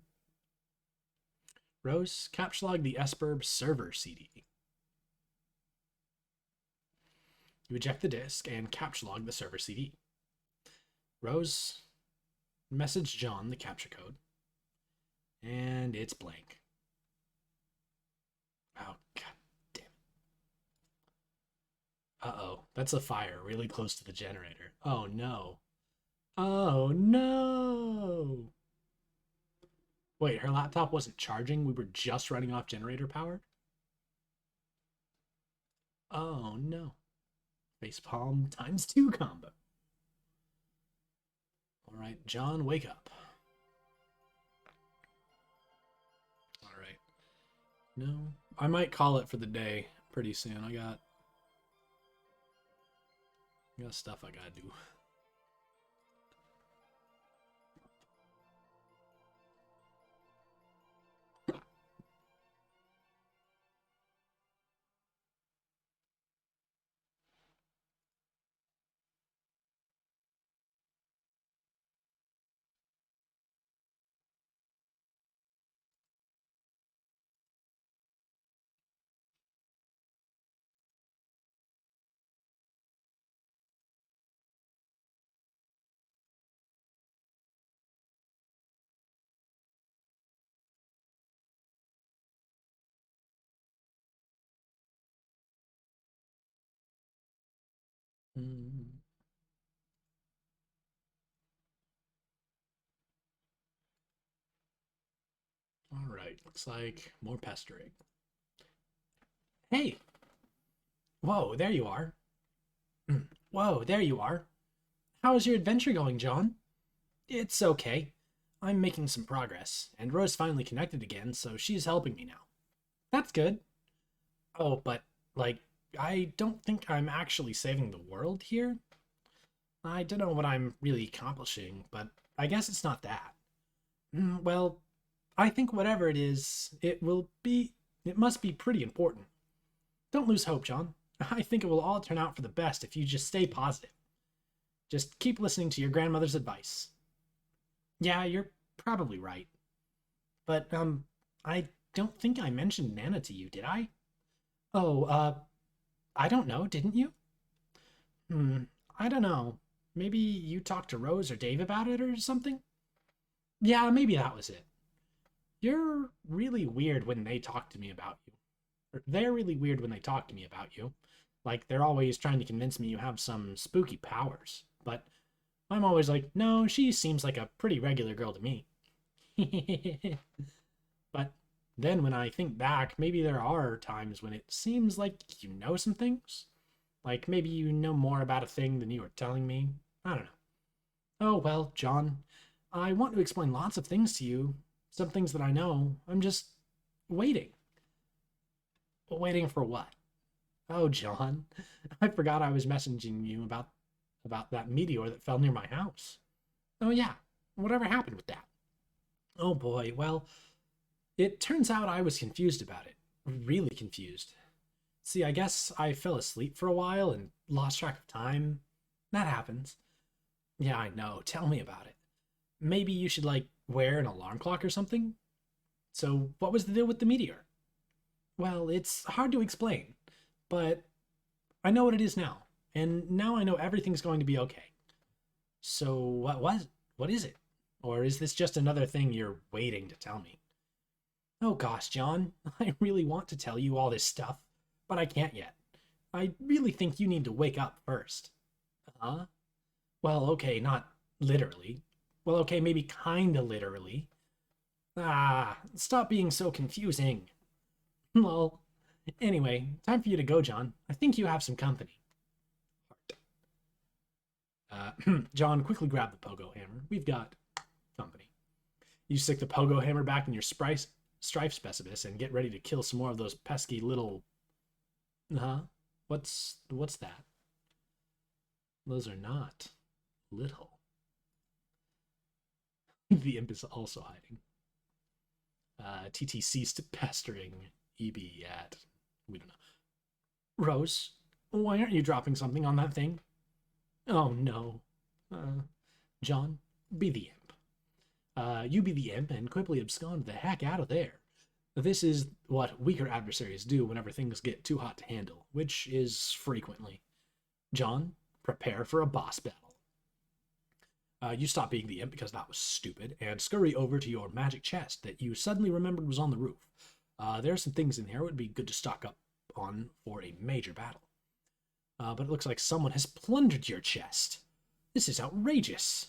Rose, captchlag the Esperb server CD. You eject the disk and captchlag the server CD. Rose, message John the captcha code. And it's blank. Oh, god damn it. Uh-oh, that's a fire really close to the generator. Oh no. Oh no! Wait, her laptop wasn't charging? We were just running off generator power? Oh no. Facepalm ×2 combo. Alright, John, wake up. Alright. No. I might call it for the day pretty soon. I got stuff I gotta do. Alright, looks like more pestering. Hey! Whoa, there you are. Whoa, there you are. How is your adventure going, John? It's okay. I'm making some progress, and Rose finally connected again, so she's helping me now. That's good. Oh, but, I don't think I'm actually saving the world here. I don't know what I'm really accomplishing, but I guess it's not that. Well, I think whatever it is, it must be pretty important. Don't lose hope, John. I think it will all turn out for the best if you just stay positive. Just keep listening to your grandmother's advice. Yeah, you're probably right. But, I don't think I mentioned Nana to you, did I? Oh, I don't know, didn't you? I don't know. Maybe you talked to Rose or Dave about it or something? Yeah, maybe that was it. You're really weird when they talk to me about you. Or they're really weird when they talk to me about you. Like, they're always trying to convince me you have some spooky powers. But I'm always like, no, she seems like a pretty regular girl to me. But Then when I think back, maybe there are times when it seems like you know some things. Like maybe you know more about a thing than you are telling me. I don't know. Oh, well, John, I want to explain lots of things to you. Some things that I know. I'm just waiting. Waiting for what? Oh, John, I forgot I was messaging you about that meteor that fell near my house. Oh yeah, whatever happened with that? Oh boy, well, it turns out I was confused about it. Really confused. See, I guess I fell asleep for a while and lost track of time. That happens. Yeah, I know. Tell me about it. Maybe you should, like, wear an alarm clock or something? So, what was the deal with the meteor? Well, it's hard to explain, but I know what it is now. And now I know everything's going to be okay. So, what is it? Or is this just another thing you're waiting to tell me? Oh gosh, John, I really want to tell you all this stuff, but I can't yet. I really think you need to wake up first. Huh? Well, okay, not literally. Well, okay, maybe kinda literally. Ah, stop being so confusing. Well, anyway, time for you to go, John. I think you have some company. John, quickly grab the pogo hammer. We've got company. You stick the pogo hammer back in your strife specimen and get ready to kill some more of those pesky little. Huh? What's that? Those are not little. The imp is also hiding. TT ceased pestering EB at, we don't know. Rose, why aren't you dropping something on that thing? Oh no. John, be the imp. You be the imp and quickly abscond the heck out of there. This is what weaker adversaries do whenever things get too hot to handle, which is frequently. John, prepare for a boss battle. You stop being the imp because that was stupid, and scurry over to your magic chest that you suddenly remembered was on the roof. There are some things in here it would be good to stock up on for a major battle. But it looks like someone has plundered your chest. This is outrageous.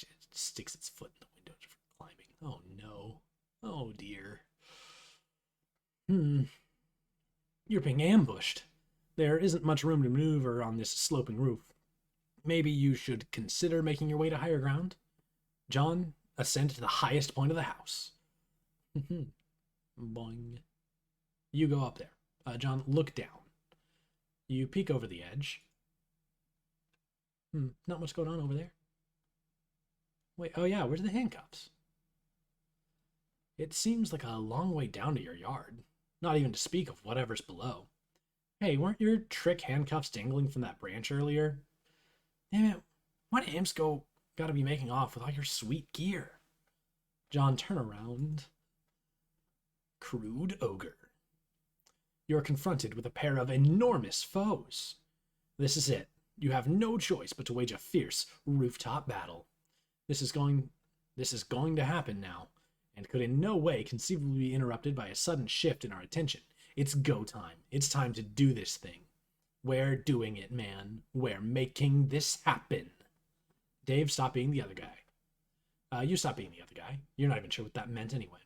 It sticks its foot in the window for climbing. Oh no. Oh dear. You're being ambushed. There isn't much room to maneuver on this sloping roof. Maybe you should consider making your way to higher ground. John, ascend to the highest point of the house. Boing. You go up there. John, look down. You peek over the edge. Not much going on over there. Wait, oh yeah, where's the handcuffs? It seems like a long way down to your yard. Not even to speak of whatever's below. Hey, weren't your trick handcuffs dangling from that branch earlier? Damn it, why do imps gotta be making off with all your sweet gear? John, turn around. Crude ogre. You're confronted with a pair of enormous foes. This is it. You have no choice but to wage a fierce rooftop battle. This is going to happen now, and could in no way conceivably be interrupted by a sudden shift in our attention. It's go time. It's time to do this thing. We're doing it, man. We're making this happen. Dave, stop being the other guy. You stop being the other guy. You're not even sure what that meant anyway.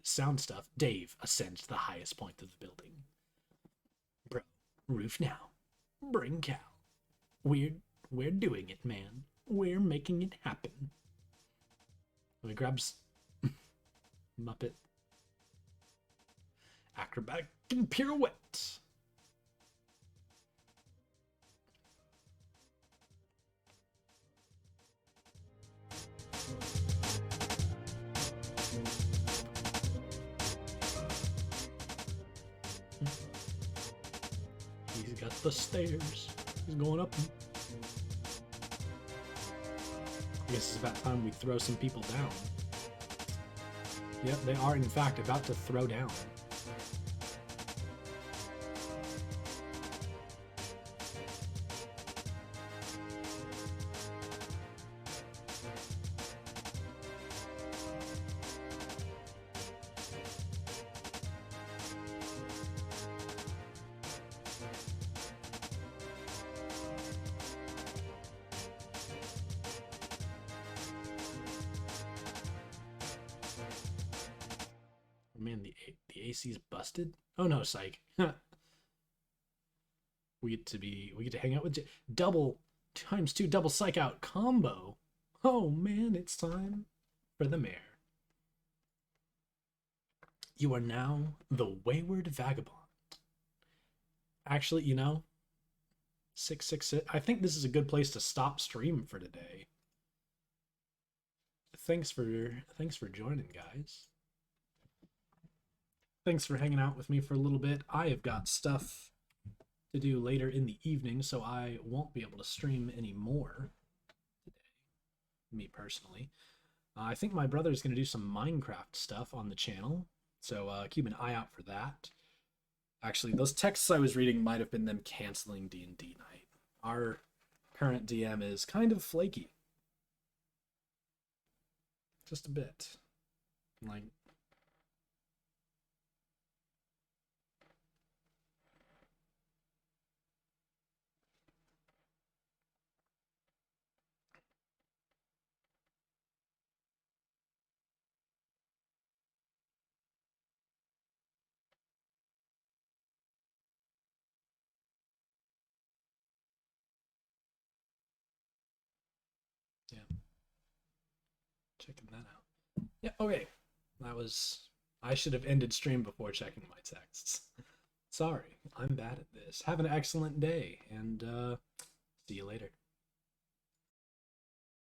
Sound stuff. Dave, ascend to the highest point of the building. Bro, roof now. Bring Cal. We're doing it, man. We're making it happen. He grabs Muppet. Acrobatic and pirouette. He's got the stairs. He's going up them. I guess it's about time we throw some people down. Yep, they are in fact about to throw down. Oh man, the AC's busted. Oh no, psych. We get to hang out with double times two double psych out combo. Oh man, it's time for the mayor. You are now the wayward vagabond. Actually, 666. I think this is a good place to stop stream for today. Thanks for joining, guys. Thanks for hanging out with me for a little bit. I have got stuff to do later in the evening, so I won't be able to stream anymore today, me personally. I think my brother's going to do some Minecraft stuff on the channel, so keep an eye out for that. Actually, those texts I was reading might have been them canceling D&D night. Our current DM is kind of flaky. Just a bit. Like, yeah. Checking that out. Yeah, okay. I should have ended stream before checking my texts. Sorry, I'm bad at this. Have an excellent day, and see you later.